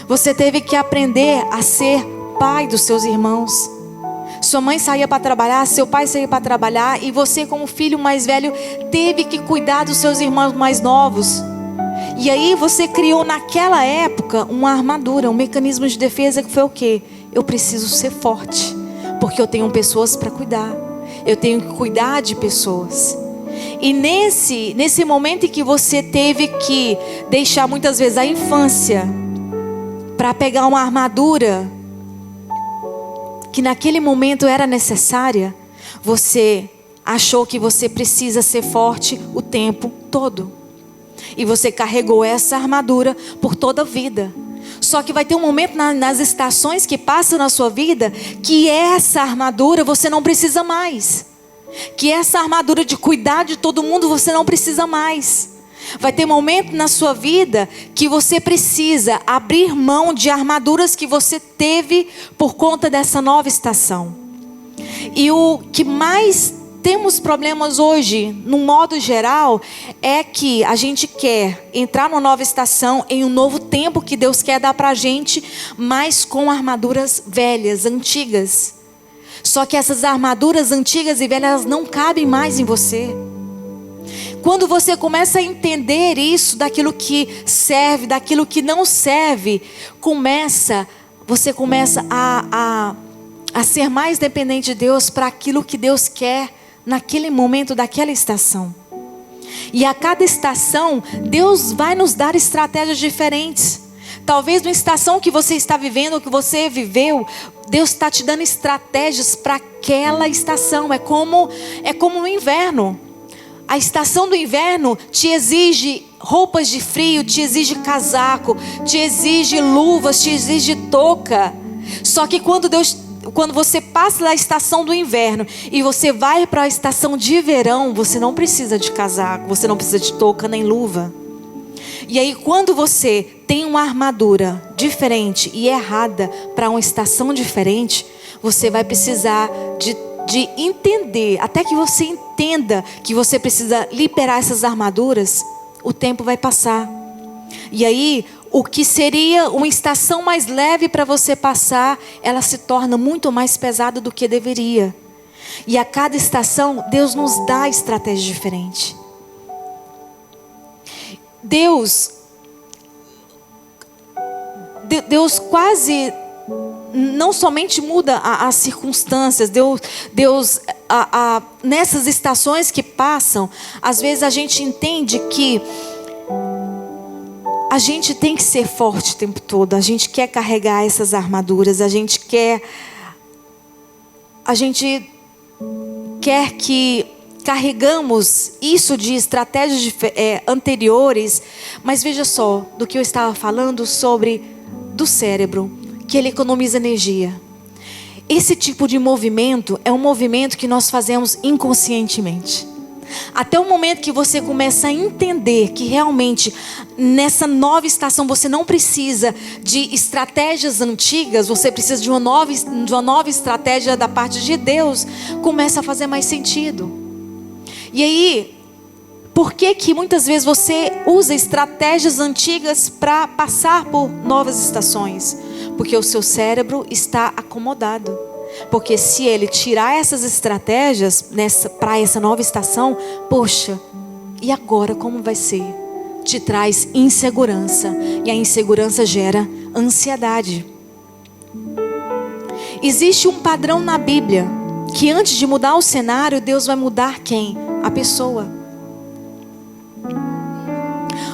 Você teve que aprender a ser pai dos seus irmãos. Sua mãe saía para trabalhar, seu pai saía para trabalhar, e você, como filho mais velho, teve que cuidar dos seus irmãos mais novos. E aí você criou naquela época uma armadura, um mecanismo de defesa, que foi o quê? Eu preciso ser forte, porque eu tenho pessoas para cuidar. Eu tenho que cuidar de pessoas. E nesse momento em que você teve que deixar muitas vezes a infância para pegar uma armadura que naquele momento era necessária, você achou que você precisa ser forte o tempo todo. E você carregou essa armadura por toda a vida. Só que vai ter um momento nas estações que passam na sua vida que essa armadura você não precisa mais. Que essa armadura de cuidar de todo mundo você não precisa mais. Vai ter momento na sua vida que você precisa abrir mão de armaduras que você teve por conta dessa nova estação. E o que mais temos problemas hoje, no modo geral, é que a gente quer entrar numa nova estação, em um novo tempo que Deus quer dar pra gente, mas com armaduras velhas, antigas. Só que essas armaduras antigas e velhas, elas não cabem mais em você. Quando você começa a entender isso, daquilo que serve, daquilo que não serve, você começa a ser mais dependente de Deus para aquilo que Deus quer naquele momento, daquela estação. E a cada estação, Deus vai nos dar estratégias diferentes. Talvez na estação que você está vivendo, ou que você viveu, Deus está te dando estratégias para aquela estação. É como no inverno. A estação do inverno te exige roupas de frio, te exige casaco, te exige luvas, te exige touca. Só que quando você passa da estação do inverno e você vai para a estação de verão, você não precisa de casaco, você não precisa de touca nem luva. E aí quando você tem uma armadura diferente e errada para uma estação diferente, você vai precisar de entender, até que você entenda que você precisa liberar essas armaduras, o tempo vai passar. E aí, o que seria uma estação mais leve para você passar, ela se torna muito mais pesada do que deveria. E a cada estação, Deus nos dá estratégia diferente. Deus quase não somente muda as circunstâncias. Deus nessas estações que passam, às vezes a gente entende que a gente tem que ser forte o tempo todo. A gente quer carregar essas armaduras, a gente quer a gente quer que carregamos isso de estratégias anteriores, mas veja só, do que eu estava falando sobre do cérebro, que ele economiza energia. Esse tipo de movimento é um movimento que nós fazemos inconscientemente. Até o momento que você começa a entender que realmente nessa nova estação você não precisa de estratégias antigas, você precisa de uma nova estratégia da parte de Deus, começa a fazer mais sentido. E aí, por que muitas vezes você usa estratégias antigas para passar por novas estações? Porque o seu cérebro está acomodado. Porque se ele tirar essas estratégias para essa nova estação, poxa, e agora como vai ser? Te traz insegurança. E a insegurança gera ansiedade. Existe um padrão na Bíblia, que antes de mudar o cenário, Deus vai mudar quem? A pessoa.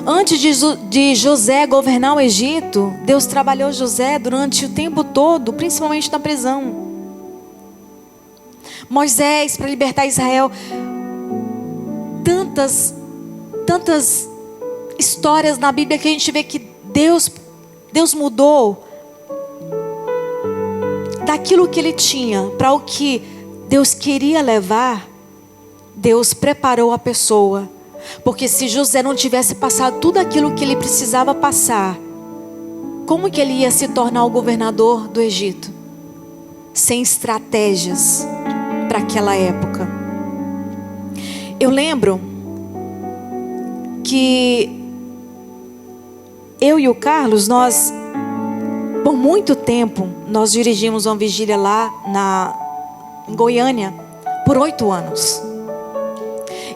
Antes de José governar o Egito, Deus trabalhou José durante o tempo todo, principalmente na prisão. Moisés, para libertar Israel. Tantas histórias na Bíblia que a gente vê que Deus mudou daquilo que ele tinha para o que Deus queria levar. Deus preparou a pessoa. Porque se José não tivesse passado tudo aquilo que ele precisava passar, como que ele ia se tornar o governador do Egito? Sem estratégias para aquela época. Eu lembro que eu e o Carlos, nós por muito tempo nós dirigimos uma vigília lá em Goiânia por 8 anos.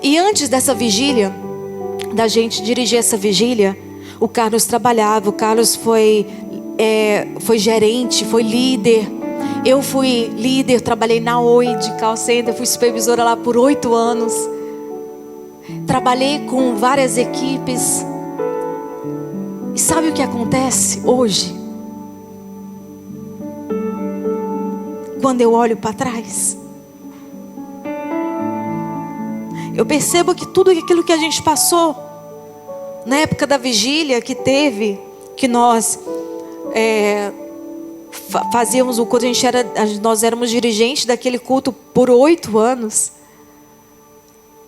E antes dessa vigília, da gente dirigir essa vigília, o Carlos trabalhava, o Carlos foi gerente, foi líder. Eu fui líder, trabalhei na Oi de call center, fui supervisora lá por 8 anos. Trabalhei com várias equipes. E sabe o que acontece hoje? Quando eu olho para trás, eu percebo que tudo aquilo que a gente passou na época da vigília que nós fazíamos o culto, nós éramos dirigentes daquele culto por 8 anos.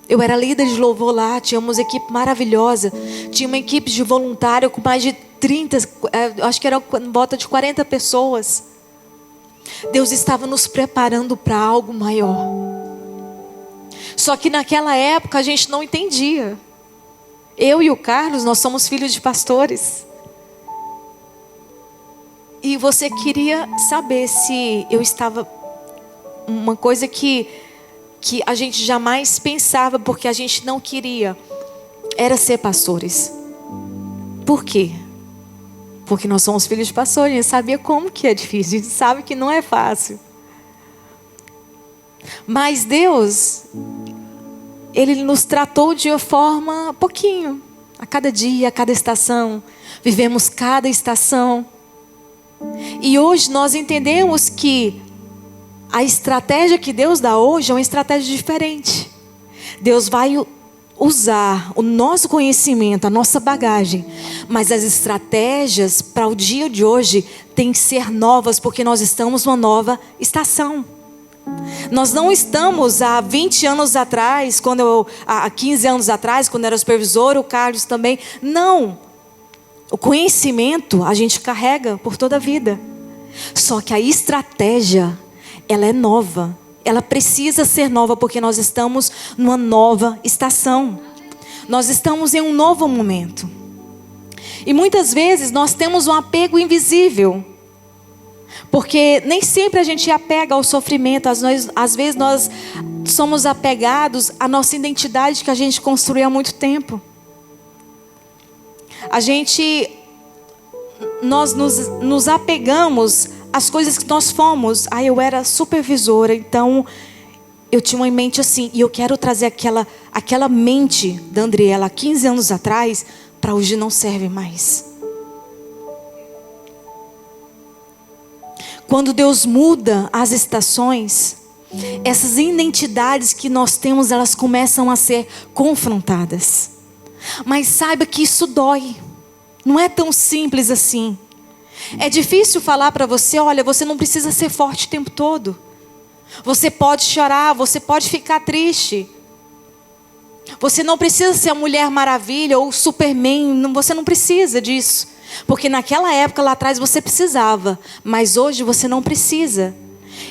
Eu era líder de louvor lá, tínhamos uma equipe maravilhosa, tinha uma equipe de voluntário com mais de 30, acho que era em volta de 40 pessoas. Deus estava nos preparando para algo maior. Só que naquela época a gente não entendia. Eu e o Carlos, nós somos filhos de pastores. E você queria saber se eu estava... Uma coisa que a gente jamais pensava, porque a gente não queria, era ser pastores. Por quê? Porque nós somos filhos de pastores, a gente sabia como que é difícil, a gente sabe que não é fácil. Mas Deus, Ele nos tratou de uma forma, pouquinho, a cada dia, a cada estação. Vivemos cada estação. E hoje nós entendemos que a estratégia que Deus dá hoje é uma estratégia diferente. Deus vai usar o nosso conhecimento, a nossa bagagem, mas as estratégias para o dia de hoje têm que ser novas, porque nós estamos numa nova estação. Nós não estamos há 20 anos atrás, há 15 anos atrás, quando eu era supervisor, o Carlos também. Não. O conhecimento a gente carrega por toda a vida. Só que a estratégia, ela é nova. Ela precisa ser nova, porque nós estamos numa nova estação. Nós estamos em um novo momento. E muitas vezes nós temos um apego invisível. Porque nem sempre a gente apega ao sofrimento. Às vezes nós somos apegados à nossa identidade que a gente construiu há muito tempo. Nós nos apegamos às coisas que nós fomos. Eu era supervisora, então eu tinha uma mente assim. E eu quero trazer aquela mente da Andriela há 15 anos atrás, para hoje não serve mais. Quando Deus muda as estações, essas identidades que nós temos, elas começam a ser confrontadas. Mas saiba que isso dói. Não é tão simples assim. É difícil falar para você, olha, você não precisa ser forte o tempo todo. Você pode chorar, você pode ficar triste. Você não precisa ser a Mulher Maravilha ou o Superman, você não precisa disso. Porque naquela época lá atrás você precisava, mas hoje você não precisa.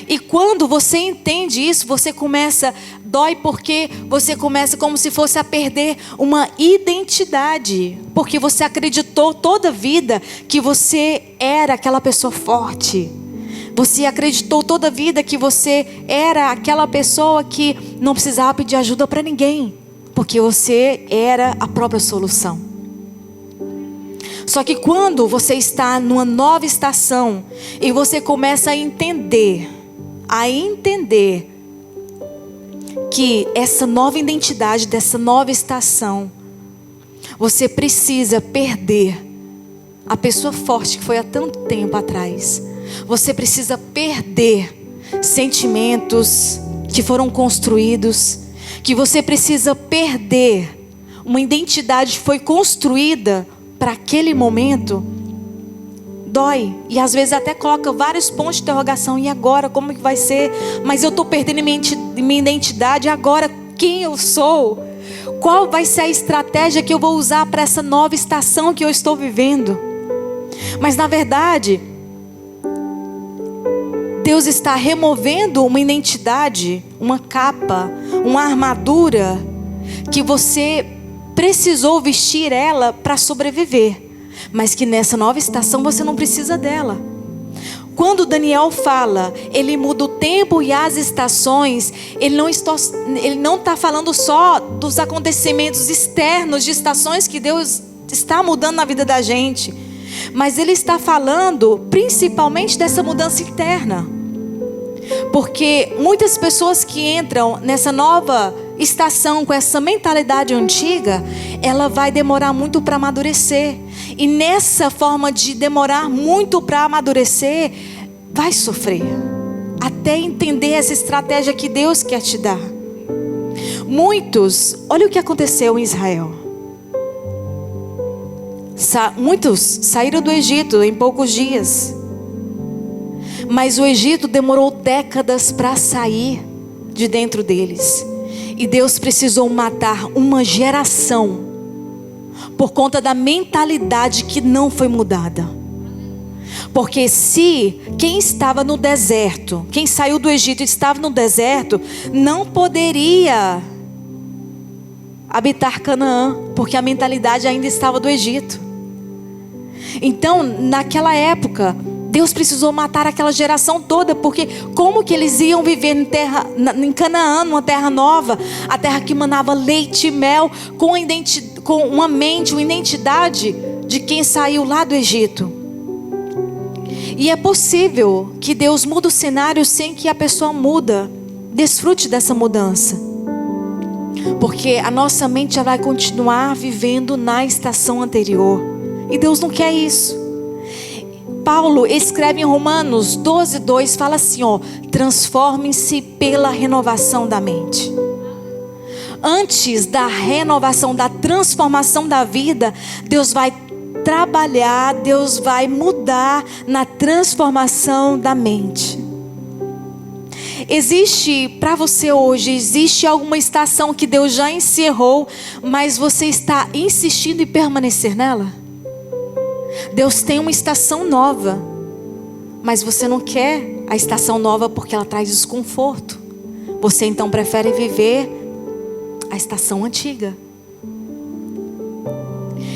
E quando você entende isso, você começa, dói porque você começa como se fosse a perder uma identidade. Porque você acreditou toda a vida que você era aquela pessoa forte. Você acreditou toda a vida que você era aquela pessoa que não precisava pedir ajuda para ninguém. Porque você era a própria solução. Só que quando você está numa nova estação e você começa a entender que essa nova identidade dessa nova estação, você precisa perder a pessoa forte que foi há tanto tempo atrás. Você precisa perder sentimentos que foram construídos, que você precisa perder uma identidade que foi construída para aquele momento. Dói. E às vezes até coloca vários pontos de interrogação. E agora? Como que vai ser? Mas eu estou perdendo minha identidade. Agora, quem eu sou? Qual vai ser a estratégia que eu vou usar para essa nova estação que eu estou vivendo? Mas na verdade, Deus está removendo uma identidade, uma capa, uma armadura que você precisou vestir ela para sobreviver, mas que nessa nova estação você não precisa dela. Quando Daniel fala, ele muda o tempo e as estações, ele não está falando só dos acontecimentos externos, de estações que Deus está mudando na vida da gente, mas ele está falando principalmente dessa mudança interna. Porque muitas pessoas que entram nessa nova estação com essa mentalidade antiga, ela vai demorar muito para amadurecer. E nessa forma de demorar muito para amadurecer, vai sofrer. Até entender essa estratégia que Deus quer te dar. Olha o que aconteceu em Israel. Muitos saíram do Egito em poucos dias. Mas o Egito demorou décadas para sair de dentro deles. E Deus precisou matar uma geração por conta da mentalidade que não foi mudada. Porque se quem estava no deserto, quem saiu do Egito e estava no deserto, não poderia habitar Canaã, porque a mentalidade ainda estava do Egito. Então, naquela época, Deus precisou matar aquela geração toda, porque como que eles iam viver em Canaã, numa terra nova, a terra que manava leite e mel, com uma mente, uma identidade de quem saiu lá do Egito. E é possível que Deus mude o cenário sem que a pessoa desfrute dessa mudança, porque a nossa mente já vai continuar vivendo na estação anterior, e Deus não quer isso. Paulo escreve em Romanos 12:2, fala assim, transformem-se pela renovação da mente. Antes da renovação, da transformação da vida, Deus vai trabalhar, Deus vai mudar na transformação da mente. Existe para você hoje, existe alguma estação que Deus já encerrou, mas você está insistindo em permanecer nela? Deus tem uma estação nova, mas você não quer a estação nova porque ela traz desconforto. Você então prefere viver a estação antiga.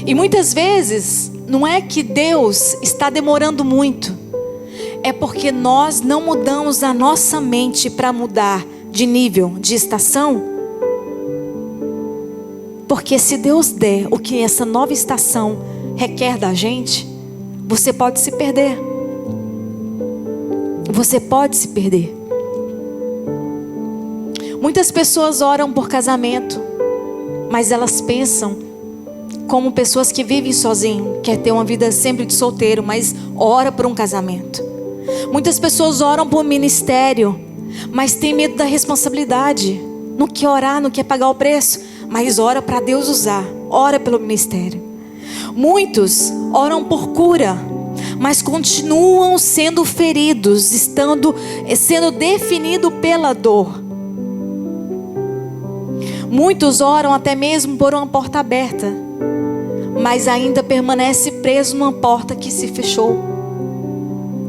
E muitas vezes não é que Deus está demorando muito, é porque nós não mudamos a nossa mente para mudar de nível, de estação. Porque se Deus der o que essa nova estação requer da gente, você pode se perder. Você pode se perder. Muitas pessoas oram por casamento, mas elas pensam como pessoas que vivem sozinho, quer ter uma vida sempre de solteiro, mas ora por um casamento. Muitas pessoas oram por ministério, mas tem medo da responsabilidade. Não quer orar, não quer pagar o preço, mas ora para Deus usar, ora pelo ministério. Muitos oram por cura, mas continuam sendo feridos, sendo definidos pela dor. Muitos oram até mesmo por uma porta aberta, mas ainda permanece preso numa porta que se fechou.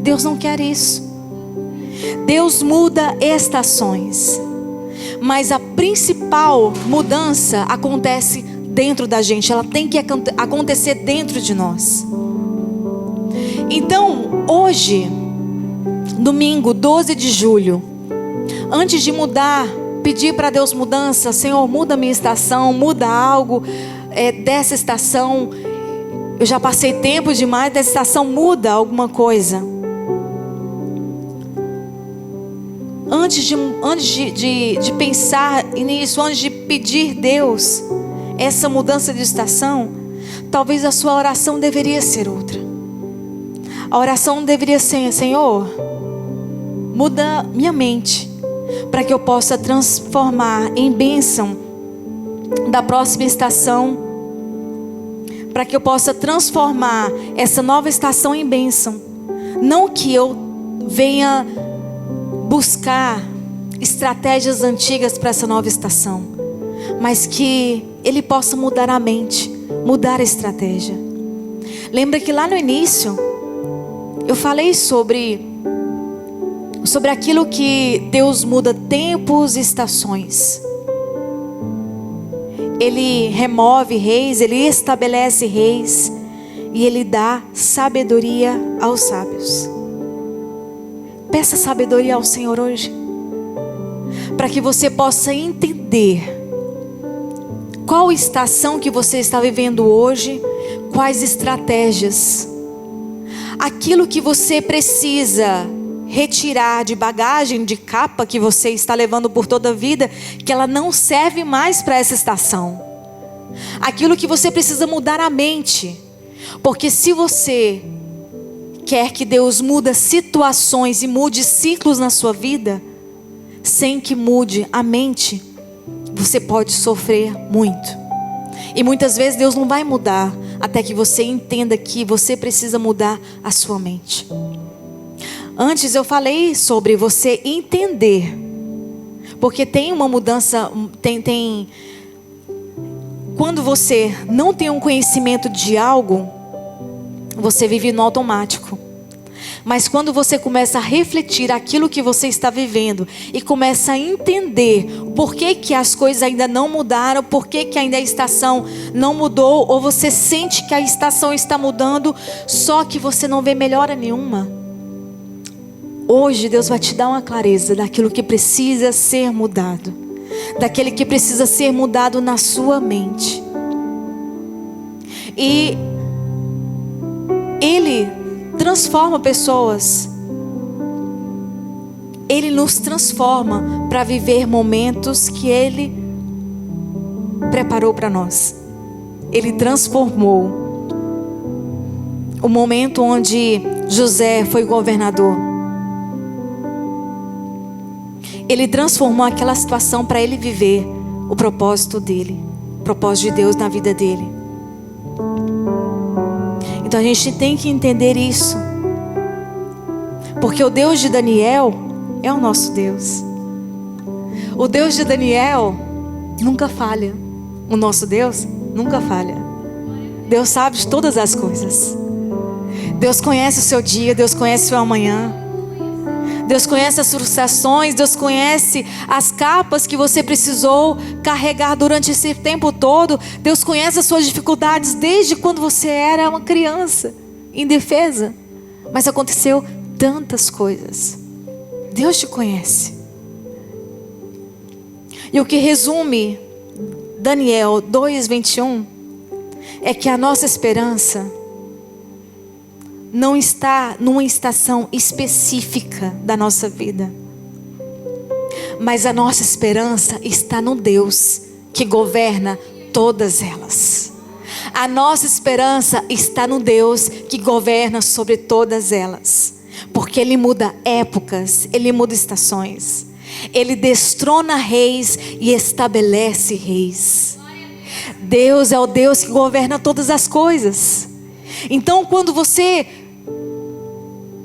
Deus não quer isso. Deus muda estações, mas a principal mudança acontece dentro da gente. Ela tem que acontecer dentro de nós. Então, hoje, domingo 12 de julho, antes de mudar, pedir para Deus mudança. Senhor, muda a minha estação, muda algo dessa estação. Eu já passei tempo demais dessa estação, muda alguma coisa. Antes de pensar nisso, antes de pedir Deus essa mudança de estação, talvez a sua oração deveria ser outra. A oração deveria ser: Senhor, muda minha mente, para que eu possa transformar em bênção da próxima estação, para que eu possa transformar essa nova estação em bênção. Não que eu venha buscar estratégias antigas para essa nova estação, mas que Ele possa mudar a mente, mudar a estratégia. Lembra que lá no início eu falei sobre aquilo que Deus muda tempos e estações. Ele remove reis, Ele estabelece reis, e Ele dá sabedoria aos sábios. Peça sabedoria ao Senhor hoje, para que você possa entender qual estação que você está vivendo hoje, quais estratégias, aquilo que você precisa retirar de bagagem, de capa que você está levando por toda a vida, que ela não serve mais para essa estação. Aquilo que você precisa mudar a mente, porque se você quer que Deus mude situações e mude ciclos na sua vida, sem que mude a mente, você pode sofrer muito. E muitas vezes Deus não vai mudar até que você entenda que você precisa mudar a sua mente. Antes eu falei sobre você entender, porque tem uma mudança, quando você não tem um conhecimento de algo, você vive no automático. Mas quando você começa a refletir aquilo que você está vivendo e começa a entender por que as coisas ainda não mudaram, por que ainda a estação não mudou, ou você sente que a estação está mudando, só que você não vê melhora nenhuma. Hoje Deus vai te dar uma clareza daquilo que precisa ser mudado, daquele que precisa ser mudado na sua mente. E Ele transforma pessoas. Ele nos transforma para viver momentos que Ele preparou para nós. Ele transformou o momento onde José foi governador. Ele transformou aquela situação para ele viver o propósito dele, o propósito de Deus na vida dele. Então a gente tem que entender isso, porque o Deus de Daniel é o nosso Deus. O Deus de Daniel nunca falha. O nosso Deus nunca falha. Deus sabe de todas as coisas. Deus conhece o seu dia, Deus conhece o seu amanhã. Deus conhece as frustrações, Deus conhece as capas que você precisou carregar durante esse tempo todo. Deus conhece as suas dificuldades desde quando você era uma criança, indefesa. Mas aconteceu tantas coisas. Deus te conhece. E o que resume Daniel 2:21 é que a nossa esperança não está numa estação específica da nossa vida, mas a nossa esperança está no Deus que governa todas elas. A nossa esperança está no Deus que governa sobre todas elas, porque Ele muda épocas, Ele muda estações. Ele destrona reis e estabelece reis. Deus é o Deus que governa todas as coisas. Então, quando você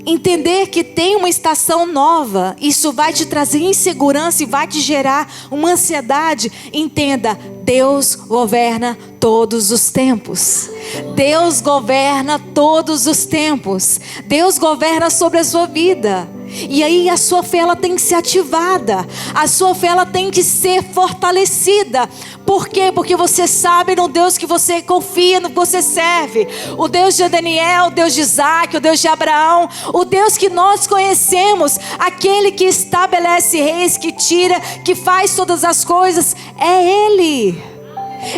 entender que tem uma estação nova, isso vai te trazer insegurança e vai te gerar uma ansiedade. Entenda, Deus governa todos os tempos. Deus governa todos os tempos. Deus governa sobre a sua vida. E aí a sua fé ela tem que ser ativada. A sua fé ela tem que ser fortalecida. Por quê? Porque você sabe no Deus que você confia, no que você serve. O Deus de Daniel, o Deus de Isaac, o Deus de Abraão. O Deus que nós conhecemos. Aquele que estabelece reis, que tira, que faz todas as coisas. É Ele.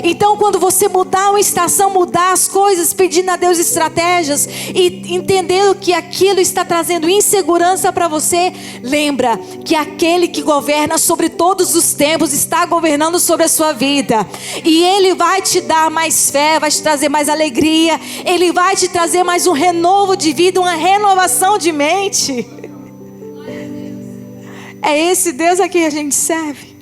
Então quando você mudar uma estação, mudar as coisas, pedindo a Deus estratégias e entendendo que aquilo está trazendo insegurança para você, lembra que aquele que governa sobre todos os tempos está governando sobre a sua vida. E Ele vai te dar mais fé, vai te trazer mais alegria. Ele vai te trazer mais um renovo de vida, uma renovação de mente. É esse Deus a quem a gente serve.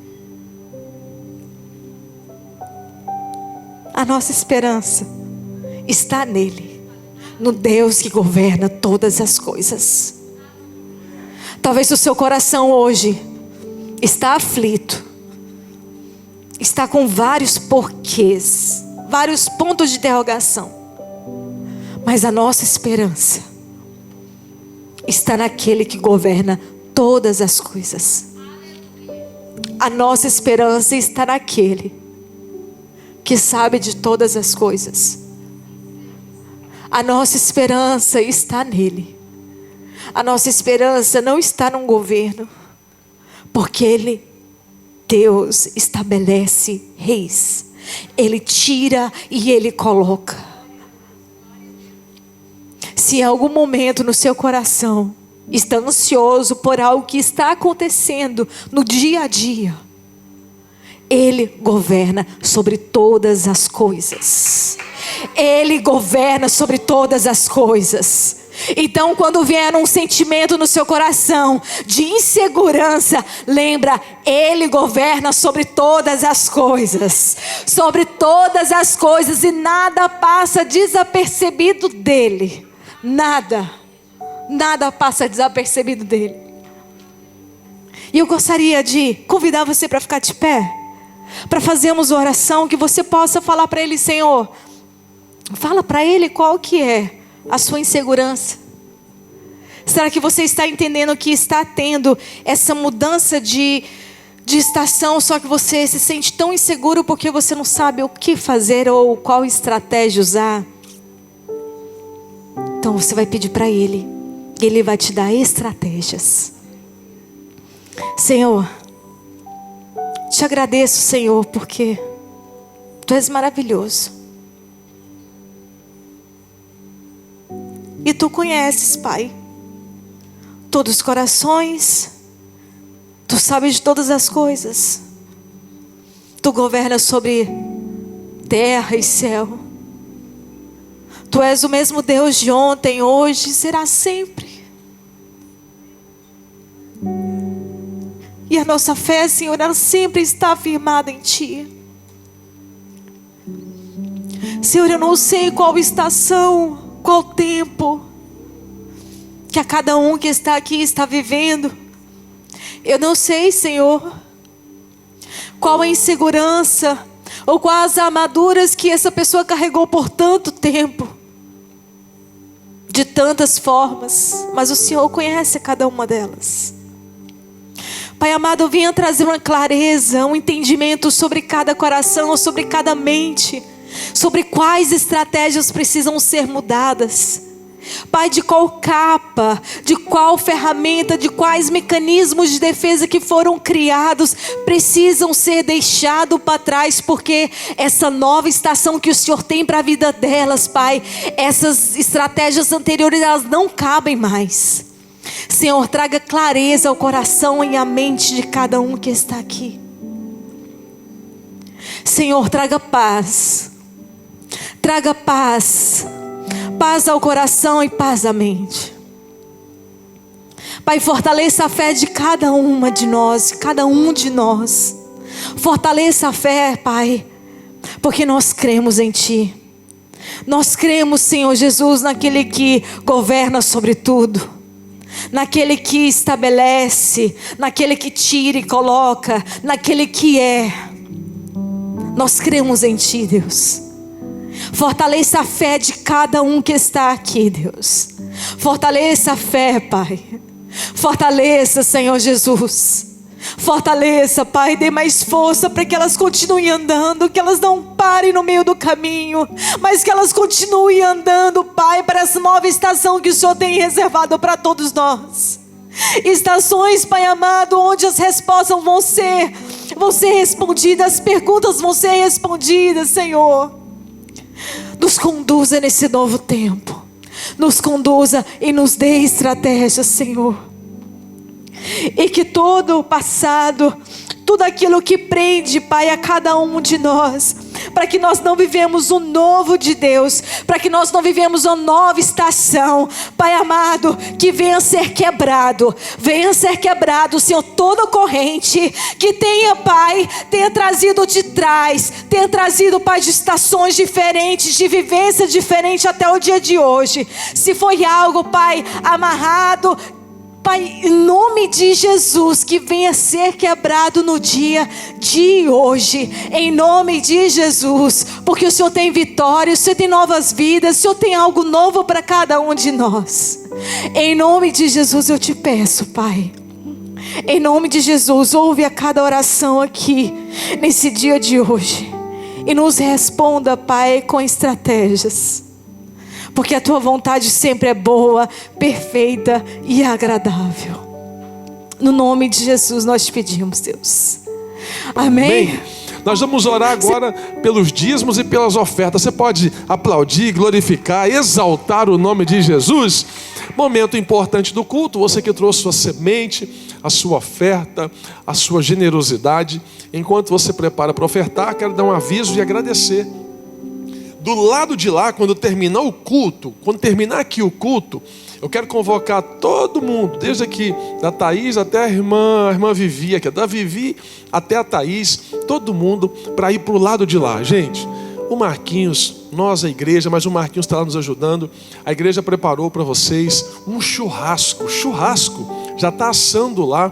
A nossa esperança está nele, no Deus que governa todas as coisas. Talvez o seu coração hoje está aflito, está com vários porquês, vários pontos de interrogação. Mas a nossa esperança está naquele que governa todas as coisas. A nossa esperança está naquele que sabe de todas as coisas. A nossa esperança está nele. A nossa esperança não está num governo, porque Ele, Deus, estabelece reis. Ele tira e Ele coloca. Se em algum momento no seu coração está ansioso por algo que está acontecendo no dia a dia, Ele governa sobre todas as coisas. Ele governa sobre todas as coisas. Então quando vier um sentimento no seu coração de insegurança, lembra, Ele governa sobre todas as coisas. Sobre todas as coisas, e nada passa desapercebido dEle. Nada passa desapercebido dEle. E eu gostaria de convidar você para ficar de pé, para fazermos oração, que você possa falar para Ele: Senhor, fala para Ele qual que é a sua insegurança. Será que você está entendendo que está tendo essa mudança de estação, só que você se sente tão inseguro porque você não sabe o que fazer ou qual estratégia usar? Então você vai pedir para Ele, e Ele vai te dar estratégias. Senhor, te agradeço, Senhor, porque Tu és maravilhoso. E Tu conheces, Pai, todos os corações. Tu sabes de todas as coisas. Tu governas sobre terra e céu. Tu és o mesmo Deus de ontem, hoje e será sempre. E a nossa fé, Senhor, ela sempre está firmada em Ti. Senhor, eu não sei qual estação, qual tempo que a cada um que está aqui está vivendo. Eu não sei, Senhor, qual a insegurança ou quais as armaduras que essa pessoa carregou por tanto tempo, de tantas formas, mas o Senhor conhece cada uma delas. Pai amado, venha trazer uma clareza, um entendimento sobre cada coração, sobre cada mente, sobre quais estratégias precisam ser mudadas. Pai, de qual capa, de qual ferramenta, de quais mecanismos de defesa que foram criados precisam ser deixados para trás, porque essa nova estação que o Senhor tem para a vida delas, Pai, essas estratégias anteriores, elas não cabem mais. Senhor, traga clareza ao coração e à mente de cada um que está aqui. Senhor, traga paz. Traga paz. Paz ao coração e paz à mente. Pai, fortaleça a fé de cada uma de nós, cada um de nós. Fortaleça a fé, Pai, porque nós cremos em Ti. Nós cremos, Senhor Jesus, naquele que governa sobre tudo, naquele que estabelece, naquele que tira e coloca, naquele que é. Nós cremos em Ti, Deus. Fortaleça a fé de cada um que está aqui, Deus. Fortaleça a fé, Pai. Fortaleça, Senhor Jesus. Fortaleça, Pai, dê mais força para que elas continuem andando, que elas não parem no meio do caminho, mas que elas continuem andando, Pai, para essa nova estação que o Senhor tem reservado para todos nós. Estações, Pai amado, onde as respostas vão ser respondidas, as perguntas vão ser respondidas, Senhor. Nos conduza nesse novo tempo, nos conduza e nos dê estratégia, Senhor. E que todo o passado, tudo aquilo que prende, Pai, a cada um de nós, para que nós não vivemos o novo de Deus, para que nós não vivemos uma nova estação, Pai amado, que venha ser quebrado, Senhor, toda corrente que tenha, Pai, tenha trazido de trás, tenha trazido, Pai, de estações diferentes, de vivência diferente até o dia de hoje. Se foi algo, Pai, amarrado, Pai, em nome de Jesus, que venha ser quebrado no dia de hoje, em nome de Jesus, porque o Senhor tem vitória, o Senhor tem novas vidas, o Senhor tem algo novo para cada um de nós. Em nome de Jesus eu te peço, Pai, em nome de Jesus, ouve a cada oração aqui, nesse dia de hoje, e nos responda, Pai, com estratégias. Porque a Tua vontade sempre é boa, perfeita e agradável. No nome de Jesus nós te pedimos, Deus. Amém. Amém. Nós vamos orar agora pelos dízimos e pelas ofertas. Você pode aplaudir, glorificar, exaltar o nome de Jesus. Momento importante do culto. Você que trouxe sua semente, a sua oferta, a sua generosidade. Enquanto você prepara para ofertar, quero dar um aviso e agradecer. Do lado de lá, quando terminar o culto, quando terminar aqui o culto, eu quero convocar todo mundo, desde aqui, da Thaís até a irmã Vivi, aqui, da Vivi até a Thaís, todo mundo para ir para o lado de lá. Gente, o Marquinhos, nós a igreja, mas o Marquinhos está lá nos ajudando, a igreja preparou para vocês um churrasco, já está assando lá,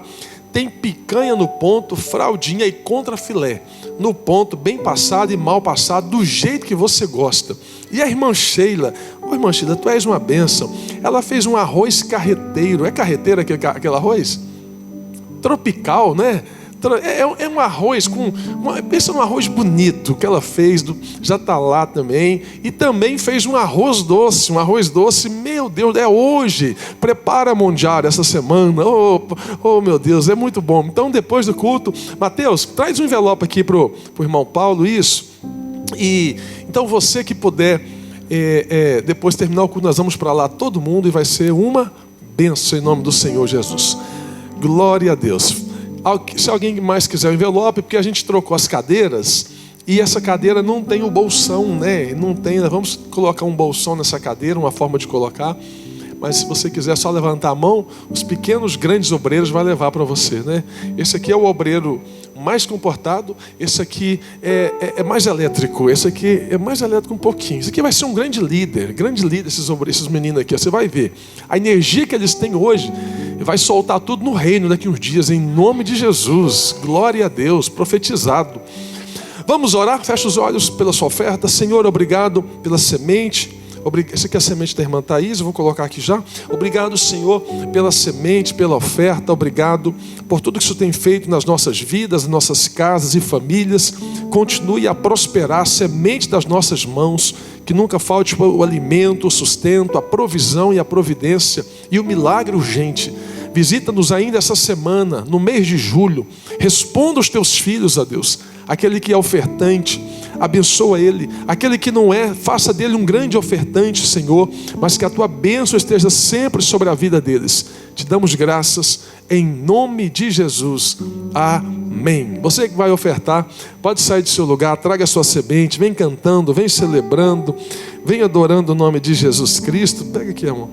tem picanha no ponto, fraldinha e contrafilé. No ponto, bem passado e mal passado, do jeito que você gosta. E a irmã Sheila, irmã Sheila, tu és uma bênção. Ela fez um arroz carreteiro. É carreteiro aquele arroz? Tropical, né? É um arroz pensa num arroz bonito que ela fez, já está lá também. E também fez um arroz doce, meu Deus, é hoje. Prepara a Mondiária essa semana. Oh meu Deus, é muito bom. Então depois do culto, Mateus, traz um envelope aqui pro irmão Paulo, isso. E então você que puder, depois de terminar o culto, nós vamos para lá todo mundo e vai ser uma bênção em nome do Senhor Jesus. Glória a Deus. Se alguém mais quiser o envelope, porque a gente trocou as cadeiras e essa cadeira não tem o bolsão, né? Não tem, vamos colocar um bolsão nessa cadeira, uma forma de colocar. Mas se você quiser só levantar a mão, os pequenos, grandes obreiros vai levar para você, né? Esse aqui é o obreiro mais comportado, esse aqui é mais elétrico, esse aqui é mais elétrico um pouquinho. Esse aqui vai ser um grande líder, esses meninos aqui, você vai ver. A energia que eles têm hoje vai soltar tudo no reino daqui uns dias, em nome de Jesus. Glória a Deus, profetizado. Vamos orar, fecha os olhos pela sua oferta. Senhor, obrigado pela semente. Essa aqui é a semente da irmã Thaís, eu vou colocar aqui já. Obrigado, Senhor, pela semente, pela oferta. Obrigado por tudo que o Senhor tem feito nas nossas vidas, nas nossas casas e famílias. Continue a prosperar a semente das nossas mãos, que nunca falte o alimento, o sustento, a provisão e a providência e o milagre urgente. Visita-nos ainda essa semana, no mês de julho. Responda os teus filhos, a Deus. Aquele que é ofertante, abençoa ele. Aquele que não é, faça dele um grande ofertante, Senhor. Mas que a tua bênção esteja sempre sobre a vida deles. Te damos graças em nome de Jesus. Amém. Você que vai ofertar, pode sair do seu lugar, traga a sua semente, vem cantando, vem celebrando, vem adorando o nome de Jesus Cristo. Pega aqui, amor.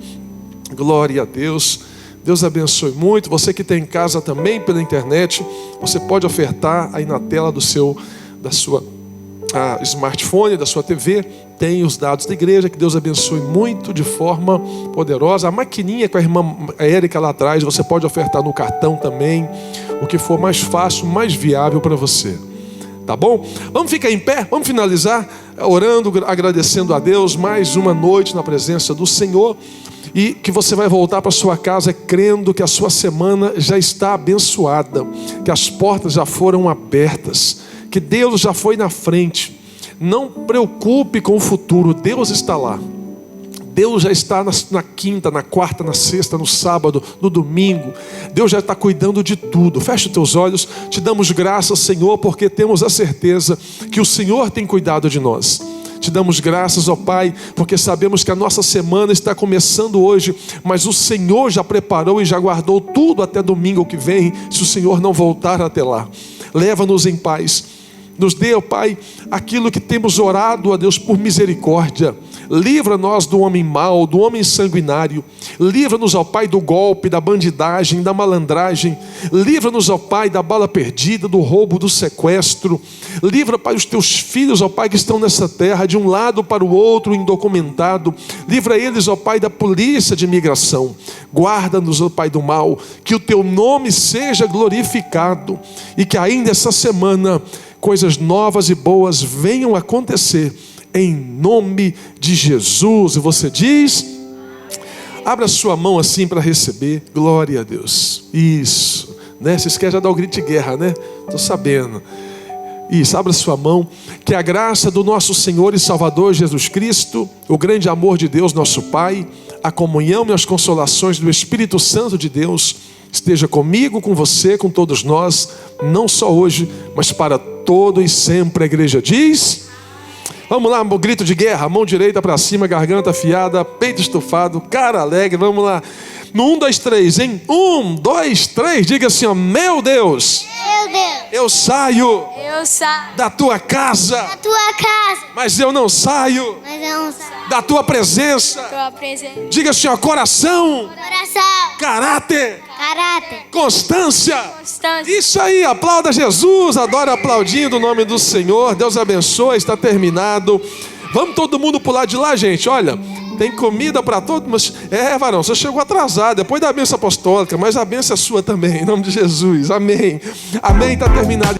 Glória a Deus. Deus abençoe muito. Você que tem em casa também pela internet, você pode ofertar aí na tela da sua smartphone, da sua TV, tem os dados da igreja. Que Deus abençoe muito de forma poderosa. A maquininha com a irmã Érica lá atrás, você pode ofertar no cartão também, o que for mais fácil, mais viável para você. Tá bom? Vamos ficar em pé, vamos finalizar orando, agradecendo a Deus mais uma noite na presença do Senhor. E que você vai voltar para sua casa crendo que a sua semana já está abençoada, que as portas já foram abertas, que Deus já foi na frente. Não preocupe com o futuro, Deus está lá. Deus já está na quinta, na quarta, na sexta, no sábado, no domingo. Deus já está cuidando de tudo. Feche os teus olhos. Te damos graças, Senhor, porque temos a certeza que o Senhor tem cuidado de nós. Te damos graças, ó Pai, porque sabemos que a nossa semana está começando hoje, mas o Senhor já preparou e já guardou tudo até domingo que vem, se o Senhor não voltar até lá. Leva-nos em paz. Nos dê, ó Pai, aquilo que temos orado a Deus por misericórdia. Livra-nos do homem mau, do homem sanguinário. Livra-nos, ó Pai, do golpe, da bandidagem, da malandragem. Livra-nos, ó Pai, da bala perdida, do roubo, do sequestro. Livra, Pai, os teus filhos, ó Pai, que estão nessa terra, de um lado para o outro, indocumentado. Livra eles, ó Pai, da polícia de imigração. Guarda-nos, ó Pai, do mal. Que o teu nome seja glorificado. E que ainda essa semana coisas novas e boas venham acontecer, em nome de Jesus. E você diz, abra sua mão assim para receber. Glória a Deus. Isso, né? Vocês querem já dar o grito de guerra, né? Estou sabendo. Isso, abra sua mão. Que a graça do nosso Senhor e Salvador Jesus Cristo, o grande amor de Deus nosso Pai, a comunhão e as consolações do Espírito Santo de Deus esteja comigo, com você, com todos nós, não só hoje, mas para todo e sempre. A igreja diz, vamos lá, grito de guerra, mão direita para cima, garganta afiada, peito estufado, cara alegre, vamos lá, no 1, 2, 3, hein? 1, 2, 3, diga assim, ó, meu Deus, eu saio da tua casa, mas eu não saio da tua presença. Diga assim, ó, coração, caráter, constância. Isso aí, aplauda Jesus, adora aplaudindo o nome do Senhor. Deus abençoe, está terminado. Vamos todo mundo pular de lá, gente, olha, tem comida para todos, mas varão, você chegou atrasado, depois da bênção apostólica, mas a bênção é sua também, em nome de Jesus, amém, amém, está terminado.